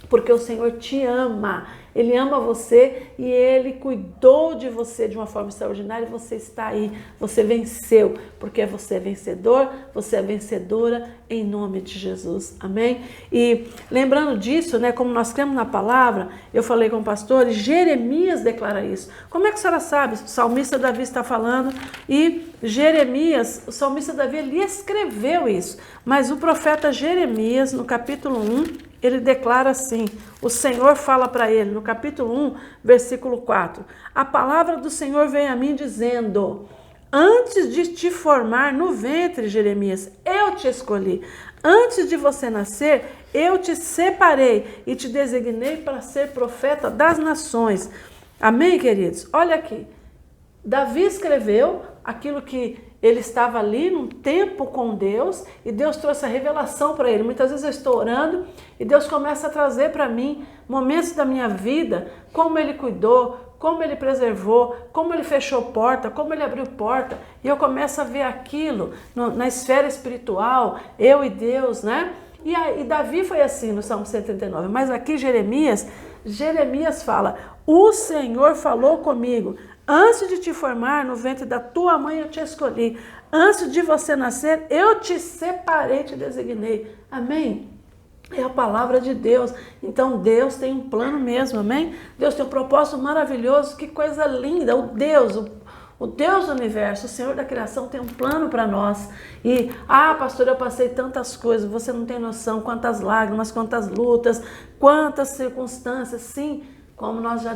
porque o Senhor te ama. Ele ama você e Ele cuidou de você de uma forma extraordinária e você está aí, você venceu, porque você é vencedor, você é vencedora em nome de Jesus, amém? E lembrando disso, né, como nós cremos na palavra, eu falei com o pastor, Jeremias declara isso. Como é que a senhora sabe? O salmista Davi está falando e Jeremias, o salmista Davi, ele escreveu isso, mas o profeta Jeremias, no capítulo 1, ele declara assim, o Senhor fala para ele, no capítulo 1, versículo 4, a palavra do Senhor vem a mim dizendo, antes de te formar no ventre, Jeremias, eu te escolhi, antes de você nascer, eu te separei e te designei para ser profeta das nações. Amém, queridos? Olha aqui, Davi escreveu aquilo que ele estava ali num tempo com Deus e Deus trouxe a revelação para ele. Muitas vezes eu estou orando e Deus começa a trazer para mim momentos da minha vida, como ele cuidou, como ele preservou, como ele fechou porta, como ele abriu porta. E eu começo a ver aquilo na esfera espiritual, eu e Deus, né? E Davi foi assim no Salmo 139. Mas aqui Jeremias fala, o Senhor falou comigo. Antes de te formar no ventre da tua mãe eu te escolhi. Antes de você nascer eu te separei, te designei. Amém? É a palavra de Deus. Então Deus tem um plano mesmo, amém? Deus tem um propósito maravilhoso, que coisa linda. O Deus do universo, o Senhor da criação tem um plano para nós. E, pastor, eu passei tantas coisas, você não tem noção, quantas lágrimas, quantas lutas, quantas circunstâncias, sim. Como nós já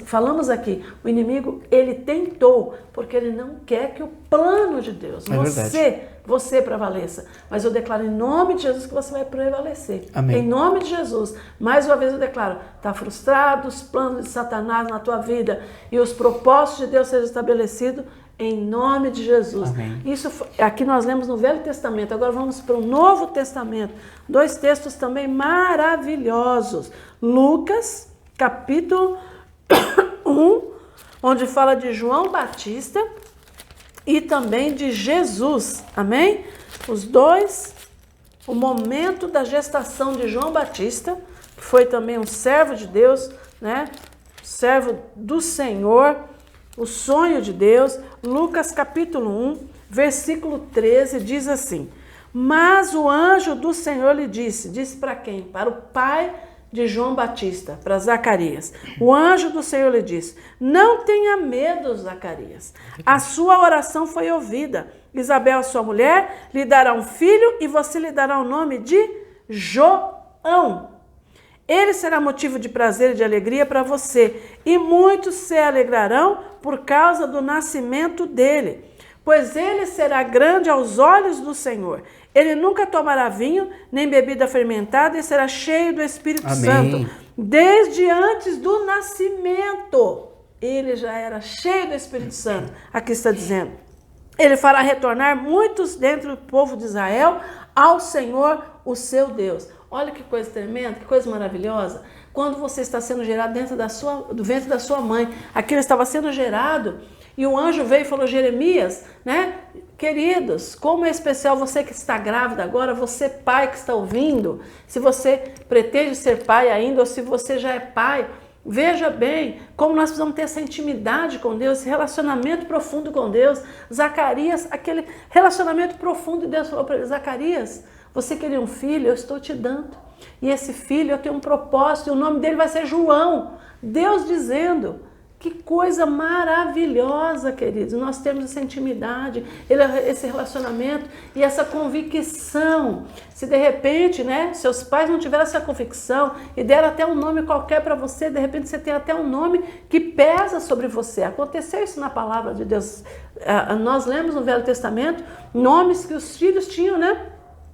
falamos aqui, o inimigo, ele tentou, porque ele não quer que o plano de Deus, você prevaleça. Mas eu declaro em nome de Jesus que você vai prevalecer. Amém. Em nome de Jesus. Mais uma vez eu declaro, está frustrado os planos de Satanás na tua vida e os propósitos de Deus sejam estabelecidos em nome de Jesus. Amém. Isso aqui nós lemos no Velho Testamento, agora vamos para o Novo Testamento. 2 textos também maravilhosos. Lucas, capítulo 1, onde fala de João Batista e também de Jesus, amém? Os dois, o momento da gestação de João Batista, que foi também um servo de Deus, né? Servo do Senhor, o sonho de Deus. Lucas capítulo 1, versículo 13, diz assim, mas o anjo do Senhor lhe disse para quem? Para o pai de João Batista, para Zacarias. O anjo do Senhor lhe disse, não tenha medo, Zacarias, a sua oração foi ouvida. Isabel, a sua mulher, lhe dará um filho e você lhe dará o nome de João. Ele será motivo de prazer e de alegria para você, e muitos se alegrarão por causa do nascimento dele, pois ele será grande aos olhos do Senhor. Ele nunca tomará vinho, nem bebida fermentada, e será cheio do Espírito Santo. Desde antes do nascimento, ele já era cheio do Espírito Santo. Aqui está dizendo, ele fará retornar muitos dentro do povo de Israel ao Senhor, o seu Deus. Olha que coisa tremenda, que coisa maravilhosa. Quando você está sendo gerado dentro do ventre da sua mãe, aquilo estava sendo gerado, e o anjo veio e falou, Jeremias, né? Queridos, como é especial você que está grávida agora, você pai que está ouvindo, se você pretende ser pai ainda, ou se você já é pai, veja bem como nós precisamos ter essa intimidade com Deus, esse relacionamento profundo com Deus. Zacarias, aquele relacionamento profundo, e Deus falou para ele, Zacarias, você queria um filho? Eu estou te dando. E esse filho, eu tenho um propósito, e o nome dele vai ser João. Deus dizendo, que coisa maravilhosa, queridos, nós temos essa intimidade, esse relacionamento e essa convicção. Se de repente, né, seus pais não tiveram essa convicção e deram até um nome qualquer para você, de repente você tem até um nome que pesa sobre você. Aconteceu isso na palavra de Deus. Nós lemos no Velho Testamento nomes que os filhos tinham, né?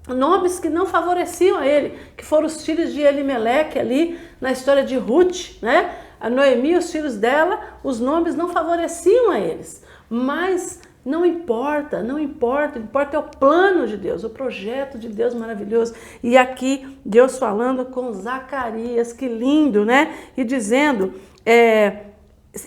Nomes que não favoreciam a ele, que foram os filhos de Elimeleque ali na história de Ruth, né? A Noemi, os filhos dela, os nomes não favoreciam a eles. Mas não importa, importa é o plano de Deus, o projeto de Deus maravilhoso. E aqui Deus falando com Zacarias, que lindo, né? E dizendo,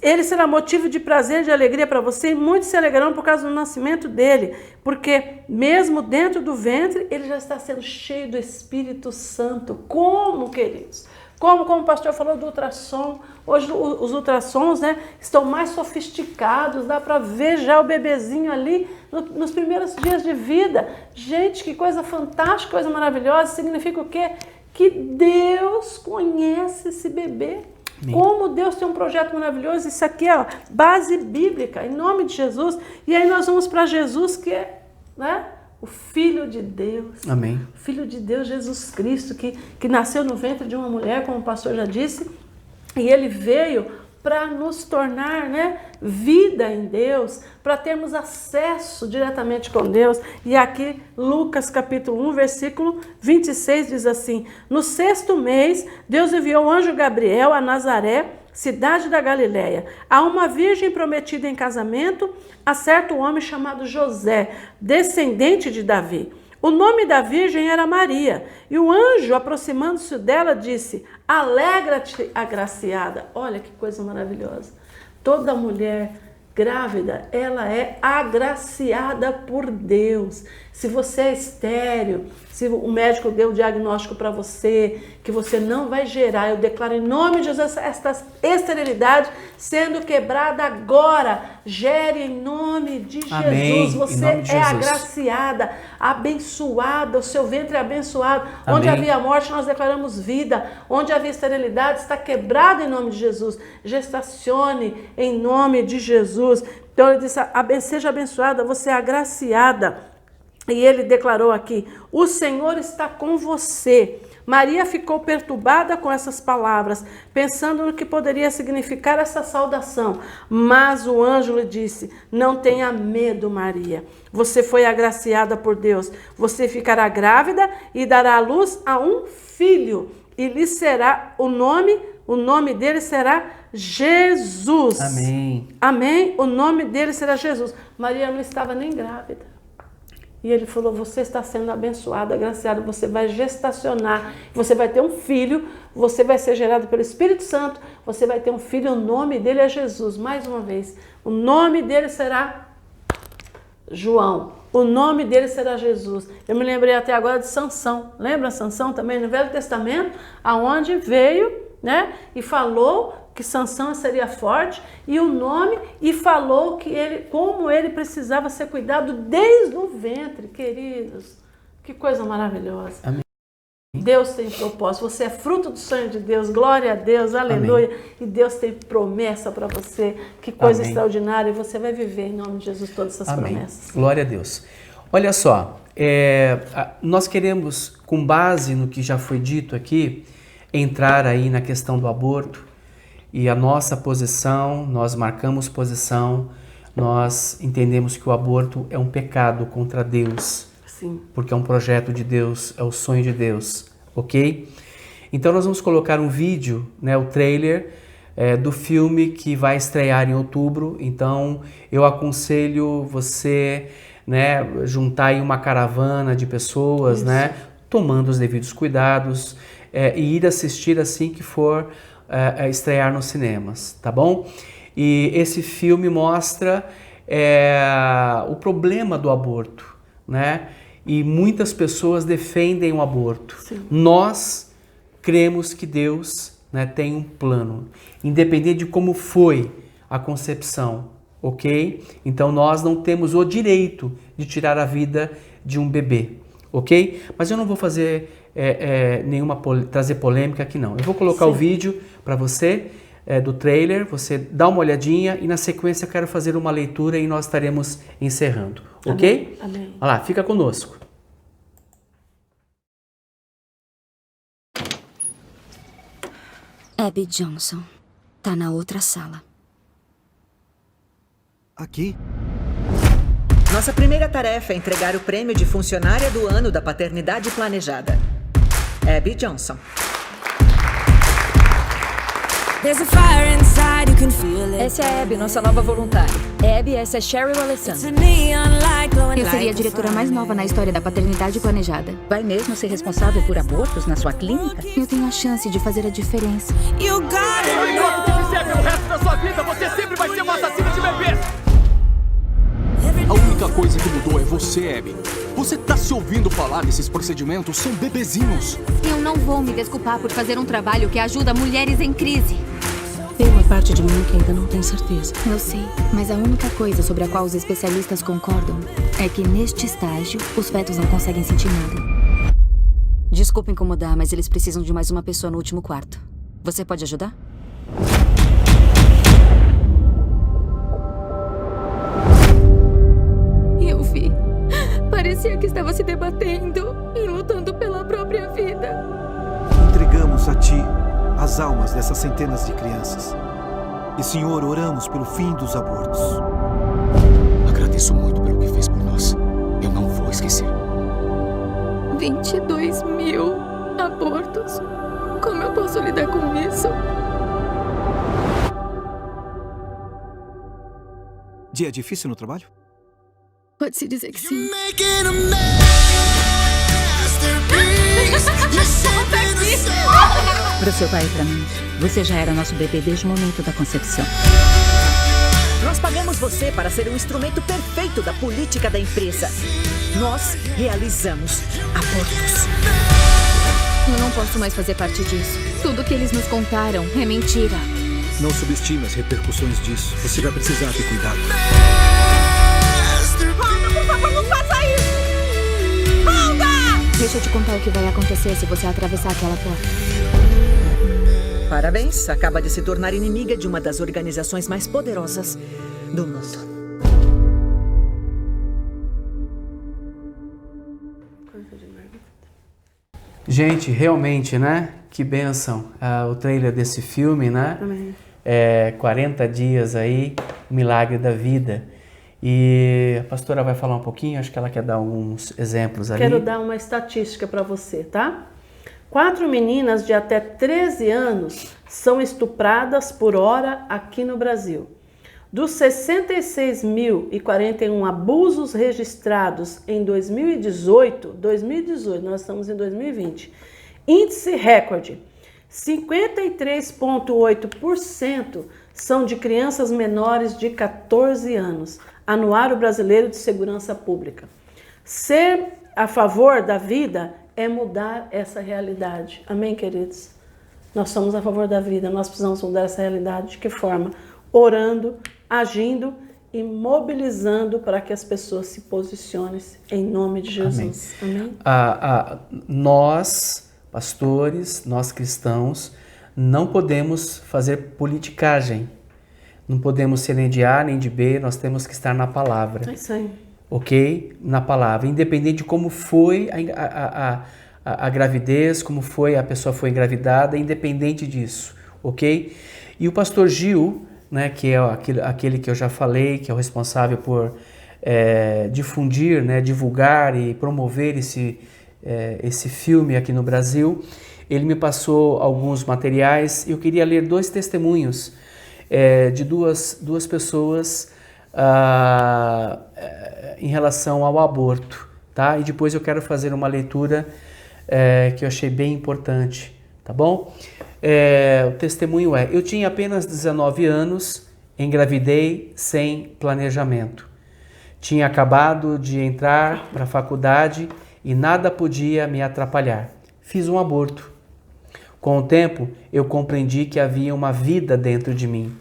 ele será motivo de prazer e de alegria para você, e muitos se alegrarão por causa do nascimento dele, porque mesmo dentro do ventre, ele já está sendo cheio do Espírito Santo. Como, queridos? Como o pastor falou do ultrassom, hoje os ultrassons, né, estão mais sofisticados, dá para ver já o bebezinho ali nos primeiros dias de vida. Gente, que coisa fantástica, coisa maravilhosa. Significa o quê? Que Deus conhece esse bebê. Amém. Como Deus tem um projeto maravilhoso. Isso aqui é base bíblica, em nome de Jesus. E aí nós vamos para Jesus, que é, né, o Filho de Deus. Amém. O Filho de Deus, Jesus Cristo, que nasceu no ventre de uma mulher, como o pastor já disse, e ele veio para nos tornar, né, vida em Deus, para termos acesso diretamente com Deus. E aqui, Lucas capítulo 1, versículo 26 diz assim, no 6º mês, Deus enviou o anjo Gabriel a Nazaré, cidade da Galileia, a uma virgem prometida em casamento a certo homem chamado José, descendente de Davi. O nome da virgem era Maria, e o anjo, aproximando-se dela, disse: alegra-te, agraciada. Olha que coisa maravilhosa. Toda mulher grávida, ela é agraciada por Deus. Se você é estéril, se o médico deu o diagnóstico para você, que você não vai gerar, eu declaro em nome de Jesus esta esterilidade sendo quebrada agora. Gere em nome de Amém. Jesus. Você Em nome de é Jesus. agraciada, abençoada, o seu ventre é abençoado. Amém. Onde havia morte, nós declaramos vida. Onde havia esterilidade, está quebrado em nome de Jesus. Gestacione em nome de Jesus. Então ele disse: seja abençoada, você é agraciada. E ele declarou aqui: o Senhor está com você. Maria ficou perturbada com essas palavras, pensando no que poderia significar essa saudação. Mas o anjo lhe disse: não tenha medo, Maria. Você foi agraciada por Deus. Você ficará grávida e dará à luz a um filho. E lhe será o nome dele será Jesus. Amém. Amém? O nome dele será Jesus. Maria não estava nem grávida. E ele falou: você está sendo abençoada, agraciada, você vai gestacionar, você vai ter um filho, você vai ser gerado pelo Espírito Santo, você vai ter um filho, o nome dele é Jesus. Mais uma vez, o nome dele será João, o nome dele será Jesus. Eu me lembrei até agora de Sansão. Lembra Sansão também no Velho Testamento, aonde veio, né, e falou que Sansão seria forte, e o nome, e falou que como ele precisava ser cuidado desde o ventre, queridos. Que coisa maravilhosa. Amém. Deus tem propósito, você é fruto do sonho de Deus, glória a Deus, aleluia. Amém. E Deus tem promessa para você, que coisa extraordinária, e você vai viver em nome de Jesus todas essas promessas. Glória a Deus. Olha só, nós queremos, com base no que já foi dito aqui, entrar aí na questão do aborto. E a nossa posição, nós marcamos posição, nós entendemos que o aborto é um pecado contra Deus. Sim. Porque é um projeto de Deus, é o sonho de Deus, ok? Então nós vamos colocar um vídeo, né, o trailer do filme que vai estrear em outubro. Então eu aconselho você, né, juntar aí uma caravana de pessoas, isso, né, tomando os devidos cuidados, e ir assistir assim que for estrear nos cinemas, tá bom? E esse filme mostra o problema do aborto, né? E muitas pessoas defendem o aborto. Sim. Nós cremos que Deus, né, tem um plano, independente de como foi a concepção, ok? Então nós não temos o direito de tirar a vida de um bebê, ok? Mas eu não vou fazer trazer polêmica aqui não. Eu vou colocar o vídeo para você do trailer, você dá uma olhadinha e na sequência eu quero fazer uma leitura e nós estaremos encerrando, ok? Amém. Olha lá, fica conosco. Abby Johnson tá na outra sala. Aqui? Nossa primeira tarefa é entregar o prêmio de funcionária do ano da paternidade planejada. Abby Johnson. Essa é a Abby, nossa nova voluntária. Abby, essa é Cheryl Alessandro. Eu seria a diretora mais nova na história da paternidade planejada. Vai mesmo ser responsável por abortos na sua clínica? Eu tenho a chance de fazer a diferença. Enquanto você fizer pelo resto da sua vida, você sempre vai ser uma assassina de bebês! A única coisa que mudou é você, Abby. Você tá se ouvindo falar desses procedimentos? São bebezinhos. Eu não vou me desculpar por fazer um trabalho que ajuda mulheres em crise. Tem uma parte de mim que ainda não tem certeza. Eu sei, mas a única coisa sobre a qual os especialistas concordam é que neste estágio, os fetos não conseguem sentir nada. Desculpa incomodar, mas eles precisam de mais uma pessoa no último quarto. Você pode ajudar? Eu vi. Parecia que estava se debatendo e lutando pela própria vida. Entregamos a Ti as almas dessas centenas de crianças. E, Senhor, oramos pelo fim dos abortos. Agradeço muito pelo que fez por nós. Eu não vou esquecer. 22 mil abortos. Como eu posso lidar com isso? Dia difícil no trabalho? Pode-se dizer que sim. Para seu pai e para mim, você já era nosso bebê desde o momento da concepção. Nós pagamos você para ser o instrumento perfeito da política da empresa. Nós realizamos abortos. Eu não posso mais fazer parte disso. Tudo que eles nos contaram é mentira. Não subestime as repercussões disso. Você vai precisar ter cuidado. Holda, por favor, não faça isso! Holda! Deixa eu te contar o que vai acontecer se você atravessar aquela porta. Parabéns, acaba de se tornar inimiga de uma das organizações mais poderosas do mundo. Gente, realmente, né? Que bênção. O trailer desse filme, né? Amém. 40 dias aí, o milagre da vida. E a pastora vai falar um pouquinho, acho que ela quer dar alguns exemplos ali. Quero dar uma estatística para você, tá? 4 meninas de até 13 anos são estupradas por hora aqui no Brasil. Dos 66.041 abusos registrados em 2018, nós estamos em 2020, índice recorde, 53,8% são de crianças menores de 14 anos. Anuário Brasileiro de Segurança Pública. Ser a favor da vida é mudar essa realidade. Amém, queridos? Nós somos a favor da vida, nós precisamos mudar essa realidade. De que forma? Orando, agindo e mobilizando para que as pessoas se posicionem em nome de Jesus. Amém? Nós, pastores, nós cristãos, não podemos fazer politicagem. Não podemos ser nem de A nem de B, nós temos que estar na palavra. É isso aí. Ok? Na palavra. Independente de como foi a gravidez, como foi a pessoa foi engravidada, independente disso. Ok? E o pastor Gil, né, que é aquele que eu já falei, que é o responsável por difundir, né, divulgar e promover esse filme aqui no Brasil, ele me passou alguns materiais e eu queria ler 2 testemunhos de duas pessoas em relação ao aborto, tá? E depois eu quero fazer uma leitura que eu achei bem importante, tá bom? O testemunho eu tinha apenas 19 anos, engravidei sem planejamento. Tinha acabado de entrar para a faculdade e nada podia me atrapalhar. Fiz um aborto. Com o tempo, eu compreendi que havia uma vida dentro de mim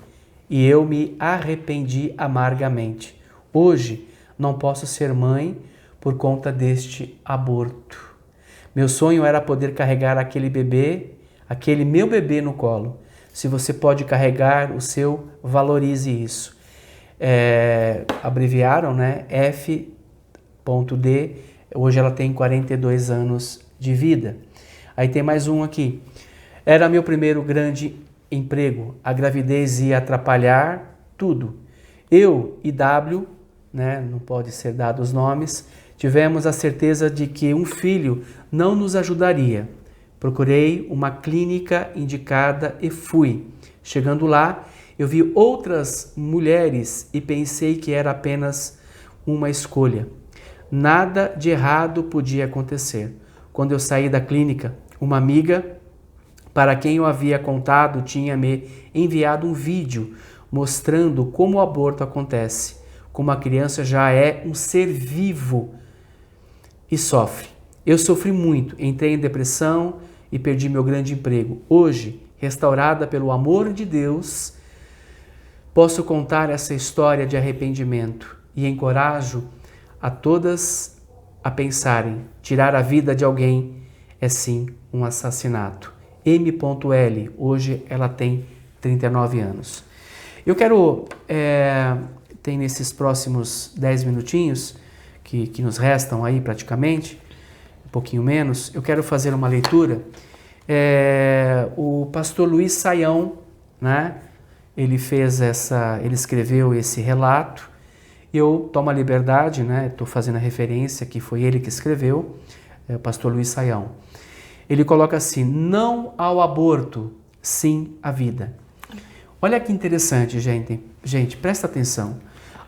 e eu me arrependi amargamente. Hoje, não posso ser mãe por conta deste aborto. Meu sonho era poder carregar aquele meu bebê no colo. Se você pode carregar o seu, valorize isso. Abreviaram, né? F.D. Hoje ela tem 42 anos de vida. Aí tem mais um aqui. Era meu primeiro grande emprego. A gravidez ia atrapalhar tudo. Eu e W, né, não pode ser dados os nomes, tivemos a certeza de que um filho não nos ajudaria. Procurei uma clínica indicada e fui. Chegando lá, eu vi outras mulheres e pensei que era apenas uma escolha. Nada de errado podia acontecer. Quando eu saí da clínica, uma amiga para quem eu havia contado tinha me enviado um vídeo mostrando como o aborto acontece, como a criança já é um ser vivo e sofre. Eu sofri muito, entrei em depressão e perdi meu grande emprego. Hoje, restaurada pelo amor de Deus, posso contar essa história de arrependimento e encorajo a todas a pensarem: tirar a vida de alguém é sim um assassinato. M.L. Hoje ela tem 39 anos. Eu quero, tem nesses próximos 10 minutinhos, que nos restam aí praticamente, um pouquinho menos, eu quero fazer uma leitura. O pastor Luiz Saião, né? Ele escreveu esse relato. Eu tomo a liberdade, né? Estou fazendo a referência que foi ele que escreveu, o pastor Luiz Saião. Ele coloca assim: não ao aborto, sim à vida. Olha que interessante, gente. Gente, presta atenção.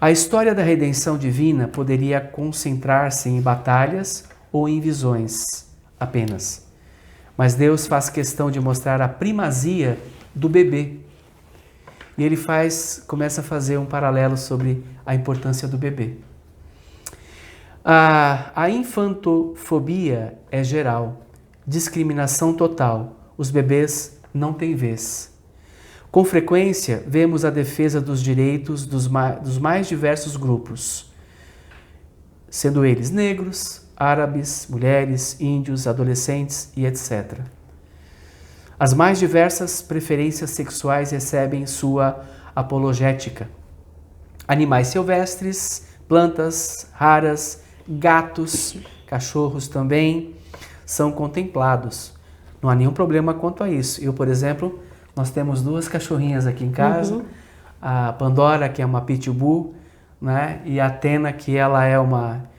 A história da redenção divina poderia concentrar-se em batalhas ou em visões apenas. Mas Deus faz questão de mostrar a primazia do bebê. E ele começa a fazer um paralelo sobre a importância do bebê. A infantofobia é geral, discriminação total. Os bebês não têm vez. Com frequência, vemos a defesa dos direitos dos mais diversos grupos, sendo eles negros, árabes, mulheres, índios, adolescentes e etc. As mais diversas preferências sexuais recebem sua apologética. Animais silvestres, plantas raras, gatos, cachorros também são contemplados. Não há nenhum problema quanto a isso. Eu, por exemplo, nós temos 2 cachorrinhas aqui em casa. A Pandora, que é uma Pitbull, né? E a Atena, que ela é uma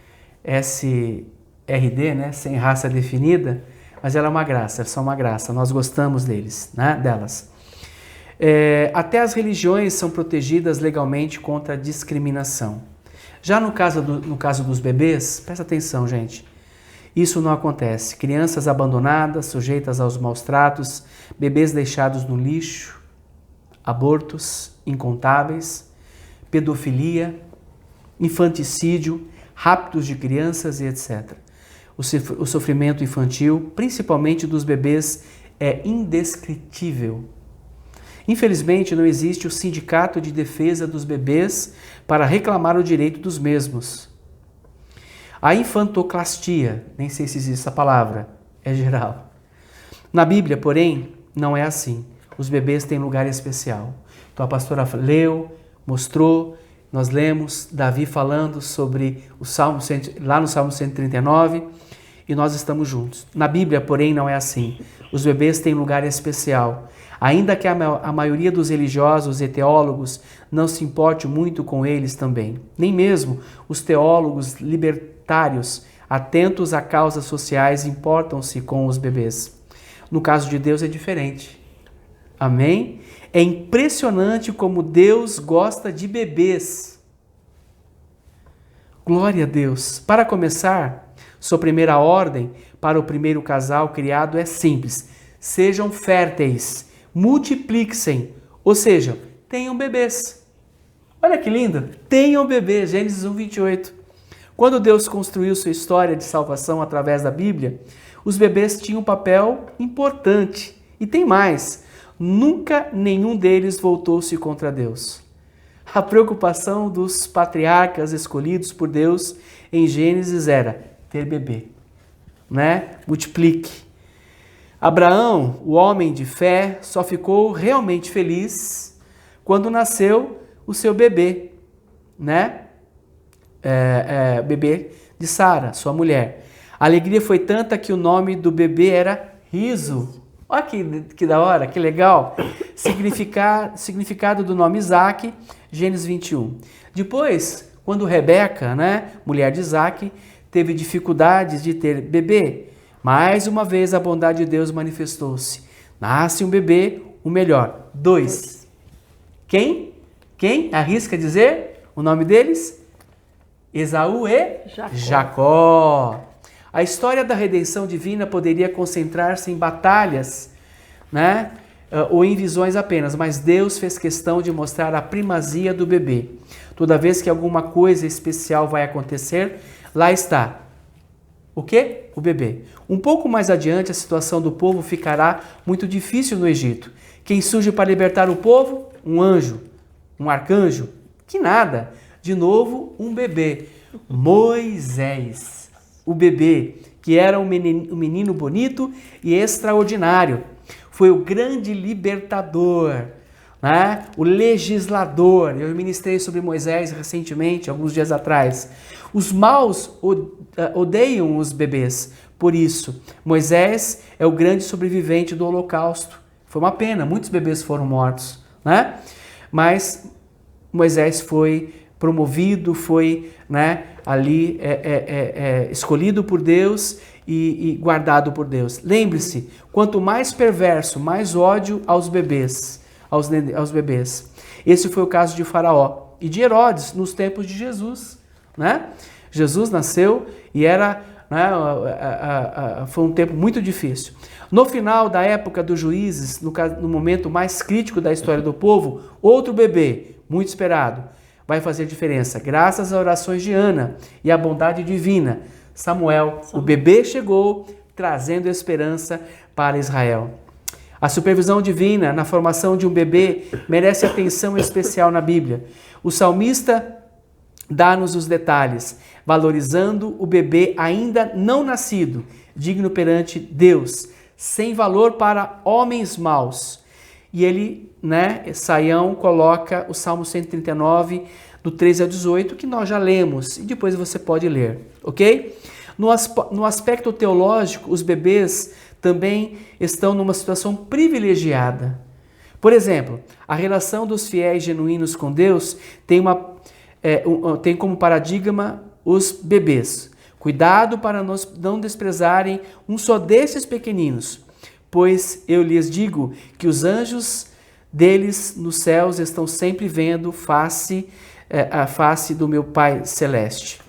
SRD, né? Sem raça definida, mas ela é uma graça, elas são uma graça. Nós gostamos delas. Até as religiões são protegidas legalmente contra a discriminação. Já no caso dos bebês, presta atenção, gente, isso não acontece. Crianças abandonadas, sujeitas aos maus tratos, bebês deixados no lixo, abortos incontáveis, pedofilia, infanticídio, raptos de crianças e etc. O sofrimento infantil, principalmente dos bebês, é indescritível. Infelizmente, não existe o sindicato de defesa dos bebês para reclamar o direito dos mesmos. A infantoclastia, nem sei se existe essa palavra, é geral. Na Bíblia, porém, não é assim. Os bebês têm lugar especial. Então a pastora leu, mostrou, nós lemos Davi falando sobre o Salmo, lá no Salmo 139, e nós estamos juntos. Na Bíblia, porém, não é assim. Os bebês têm lugar especial. Ainda que a maioria dos religiosos e teólogos não se importe muito com eles também. Nem mesmo os teólogos libertários, atentos a causas sociais, importam-se com os bebês. No caso de Deus é diferente. Amém? É impressionante como Deus gosta de bebês. Glória a Deus. Para começar, sua primeira ordem para o primeiro casal criado é simples. Sejam férteis, multipliquem, ou seja, tenham bebês. Olha que lindo, tenham bebês, Gênesis 1:28. Quando Deus construiu sua história de salvação através da Bíblia, os bebês tinham um papel importante. E tem mais, nunca nenhum deles voltou-se contra Deus. A preocupação dos patriarcas escolhidos por Deus em Gênesis era ter bebê, né? Multiplique. Abraão, o homem de fé, só ficou realmente feliz quando nasceu o seu bebê, né? Bebê de Sara, sua mulher. A alegria foi tanta que o nome do bebê era Riso. Olha que da hora, que legal. Significado do nome Isaac, Gênesis 21. Depois, quando Rebeca, né, mulher de Isaac, teve dificuldades de ter bebê, mais uma vez a bondade de Deus manifestou-se. Nasce um bebê, o melhor, 2. Quem? Arrisca dizer o nome deles? Esaú e Jacó. A história da redenção divina poderia concentrar-se em batalhas, né? Ou em visões apenas, mas Deus fez questão de mostrar a primazia do bebê. Toda vez que alguma coisa especial vai acontecer, lá está. O quê? O bebê. Um pouco mais adiante, a situação do povo ficará muito difícil no Egito. Quem surge para libertar o povo? Um anjo, um arcanjo. Que nada. De novo, um bebê. Moisés. O bebê, que era um menino bonito e extraordinário. Foi o grande libertador, né? O legislador. Eu ministrei sobre Moisés recentemente, alguns dias atrás. Os maus odeiam os bebês. Por isso, Moisés é o grande sobrevivente do Holocausto. Foi uma pena, muitos bebês foram mortos, né? Mas Moisés foi promovido, foi, né, ali escolhido por Deus e guardado por Deus. Lembre-se, quanto mais perverso, mais ódio aos bebês. Esse foi o caso de Faraó. e de Herodes nos tempos de Jesus, né? Jesus nasceu e era, né, foi um tempo muito difícil. No final da época dos juízes, no momento mais crítico da história do povo, outro bebê, muito esperado, vai fazer diferença. Graças às orações de Ana e à bondade divina, Samuel, o bebê chegou trazendo esperança para Israel. A supervisão divina na formação de um bebê merece atenção especial na Bíblia. O salmista dá-nos os detalhes, valorizando o bebê ainda não nascido, digno perante Deus, sem valor para homens maus. E ele, né, Saião coloca o Salmo 139, do 13 ao 18, que nós já lemos, e depois você pode ler, ok? No aspecto teológico, os bebês também estão numa situação privilegiada. Por exemplo, a relação dos fiéis genuínos com Deus tem como paradigma os bebês. Cuidado para não desprezarem um só desses pequeninos, pois eu lhes digo que os anjos deles nos céus estão sempre vendo a face do meu Pai Celeste.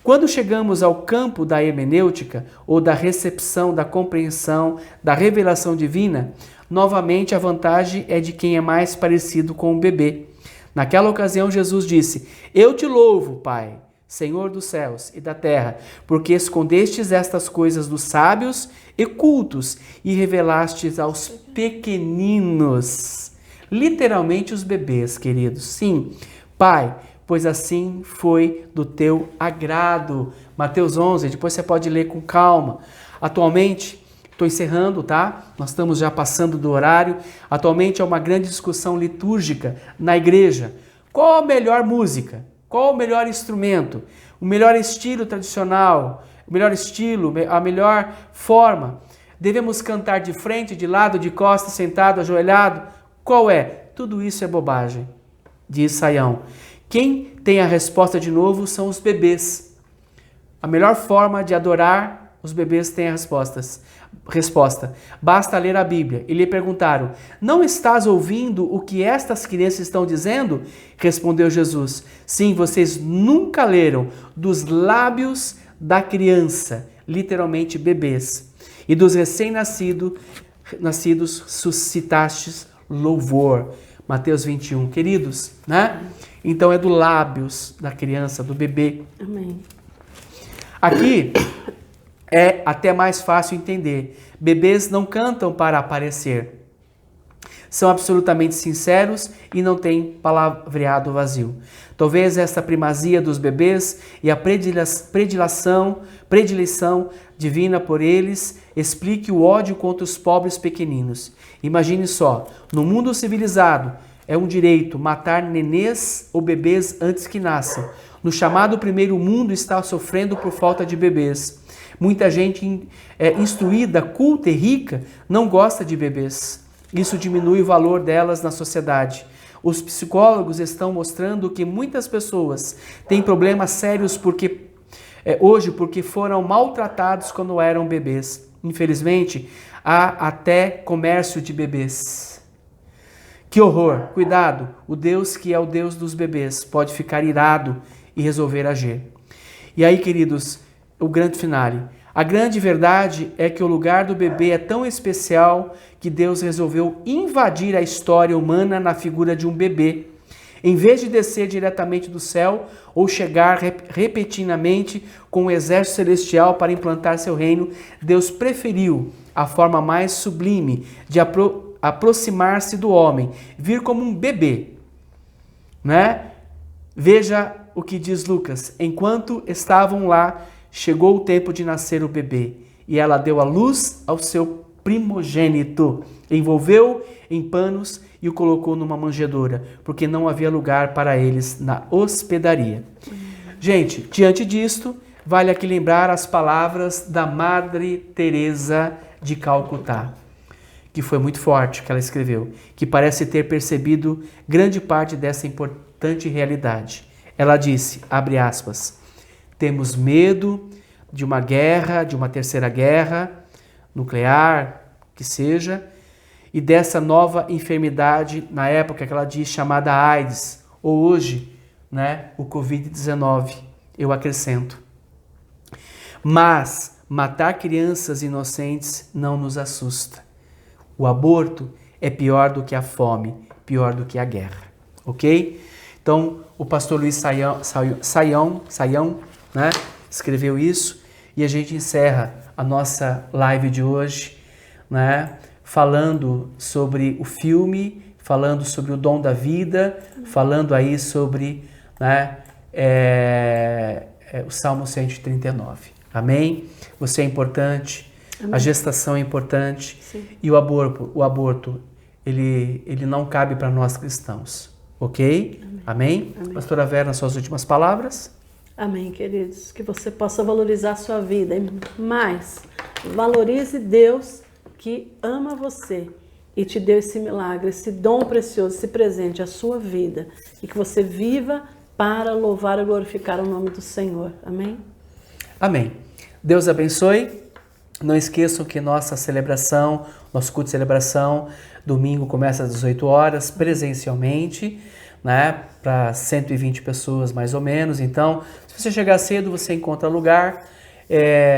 Quando chegamos ao campo da hermenêutica, ou da recepção, da compreensão, da revelação divina, novamente a vantagem é de quem é mais parecido com o bebê. Naquela ocasião, Jesus disse: Eu te louvo, Pai, Senhor dos céus e da terra, porque escondestes estas coisas dos sábios e cultos e revelastes aos pequeninos. Literalmente os bebês, queridos. Sim, Pai, pois assim foi do teu agrado. Mateus 11, depois você pode ler com calma. Atualmente, estou encerrando, tá? Nós estamos já passando do horário. Atualmente é uma grande discussão litúrgica na igreja. Qual a melhor música? Qual o melhor instrumento? O melhor estilo tradicional? O melhor estilo? A melhor forma? Devemos cantar de frente, de lado, de costas, sentado, ajoelhado? Qual é? Tudo isso é bobagem, diz Saião. Quem tem a resposta de novo são os bebês. A melhor forma de adorar, os bebês têm a resposta. Basta ler a Bíblia. E lhe perguntaram: Não estás ouvindo o que estas crianças estão dizendo? Respondeu Jesus: Sim, vocês nunca leram dos lábios da criança, literalmente bebês, e dos recém-nascidos suscitastes louvor. Mateus 21. Queridos, né? Então é do lábios da criança, do bebê. Amém. Aqui é até mais fácil entender. Bebês não cantam para aparecer. São absolutamente sinceros e não têm palavreado vazio. Talvez esta primazia dos bebês e a predileção divina por eles explique o ódio contra os pobres pequeninos. Imagine só, no mundo civilizado, é um direito matar nenês ou bebês antes que nasçam. No chamado primeiro mundo está sofrendo por falta de bebês. Muita gente instruída, culta e rica não gosta de bebês. Isso diminui o valor delas na sociedade. Os psicólogos estão mostrando que muitas pessoas têm problemas sérios hoje porque foram maltratados quando eram bebês. Infelizmente, há até comércio de bebês. Que horror! Cuidado! O Deus que é o Deus dos bebês pode ficar irado e resolver agir. E aí, queridos, o grande finale. A grande verdade é que o lugar do bebê é tão especial que Deus resolveu invadir a história humana na figura de um bebê. Em vez de descer diretamente do céu ou chegar repentinamente com um exército celestial para implantar seu reino, Deus preferiu a forma mais sublime de aproximar-se do homem, vir como um bebê, né? Veja o que diz Lucas: enquanto estavam lá, chegou o tempo de nascer o bebê, e ela deu à luz ao seu primogênito, envolveu em panos e o colocou numa manjedoura, porque não havia lugar para eles na hospedaria. Gente, diante disto, vale aqui lembrar as palavras da Madre Teresa de Calcutá, que foi muito forte, que ela escreveu, que parece ter percebido grande parte dessa importante realidade. Ela disse, abre aspas, temos medo de uma guerra, de uma terceira guerra nuclear, que seja, e dessa nova enfermidade, na época que ela diz, chamada AIDS, ou hoje, né, o Covid-19, eu acrescento. Mas matar crianças inocentes não nos assusta. O aborto é pior do que a fome, pior do que a guerra, ok? Então, o pastor Luiz Saião, né, escreveu isso, e a gente encerra a nossa live de hoje, né, falando sobre o filme, falando sobre o dom da vida, falando aí sobre, né, o Salmo 139. Amém? Você é importante, amém. A gestação é importante. Sim. E o aborto ele não cabe para nós cristãos, ok? Amém? Amém? Pastora Vera, nas suas últimas palavras. Amém, queridos. Que você possa valorizar a sua vida, mas valorize Deus que ama você e te deu esse milagre, esse dom precioso, esse presente, a sua vida, e que você viva para louvar e glorificar o nome do Senhor. Amém? Amém. Deus abençoe. Não esqueçam que nossa celebração, nosso culto de celebração, domingo começa às 18 horas, presencialmente, né, para 120 pessoas mais ou menos. Então, se você chegar cedo, você encontra lugar.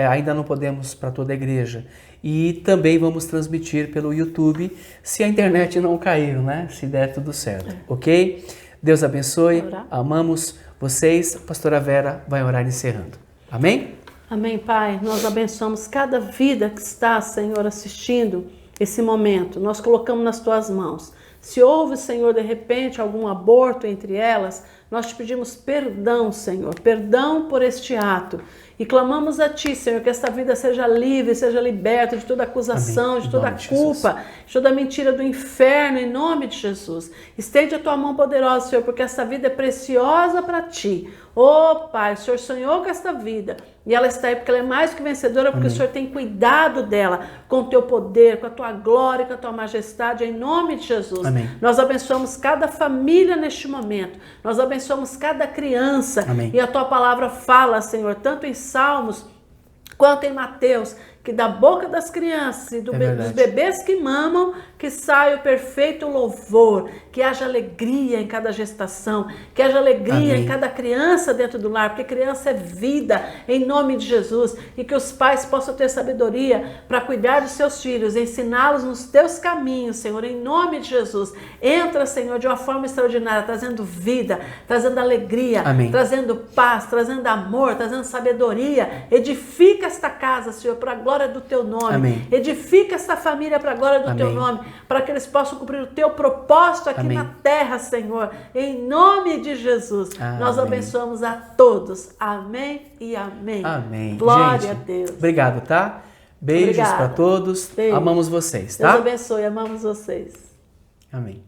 Ainda não podemos para toda a igreja. E também vamos transmitir pelo YouTube, se a internet não cair, né? Se der tudo certo, ok? Deus abençoe, amamos vocês. A pastora Vera vai orar encerrando. Amém? Amém, Pai. Nós abençoamos cada vida que está, Senhor, assistindo esse momento. Nós colocamos nas Tuas mãos. Se houve, Senhor, de repente, algum aborto entre elas, nós te pedimos perdão, Senhor, perdão por este ato. E clamamos a Ti, Senhor, que esta vida seja livre, seja liberta de toda acusação, amém. De toda culpa, de toda mentira do inferno, em nome de Jesus. Estende a Tua mão poderosa, Senhor, porque esta vida é preciosa para Ti. Oh, Pai, o Senhor sonhou com esta vida e ela está aí porque ela é mais que vencedora, porque amém. O Senhor tem cuidado dela com o Teu poder, com a Tua glória, com a Tua majestade, em nome de Jesus. Amém. Nós abençoamos cada família neste momento, nós abençoamos cada criança, amém. E a Tua palavra fala, Senhor, tanto em Salmos quanto em Mateus, que da boca das crianças e dos bebês que mamam, que saia o perfeito louvor, que haja alegria em cada gestação, que haja alegria amém. Em cada criança dentro do lar, porque criança é vida, em nome de Jesus, e que os pais possam ter sabedoria para cuidar dos seus filhos, ensiná-los nos teus caminhos, Senhor, em nome de Jesus. Entra, Senhor, de uma forma extraordinária, trazendo vida, trazendo alegria, amém. Trazendo paz, trazendo amor, trazendo sabedoria. Edifica esta casa, Senhor, para a glória do Teu nome. Amém. Edifica esta família para a glória do amém. Teu nome, para que eles possam cumprir o Teu propósito aqui amém. Na terra, Senhor. Em nome de Jesus, amém. Nós abençoamos a todos. Amém e amém. Amém. Glória gente, a Deus. Obrigado, tá? Beijos para todos. Beijos. Amamos vocês, tá? Deus abençoe, amamos vocês. Amém.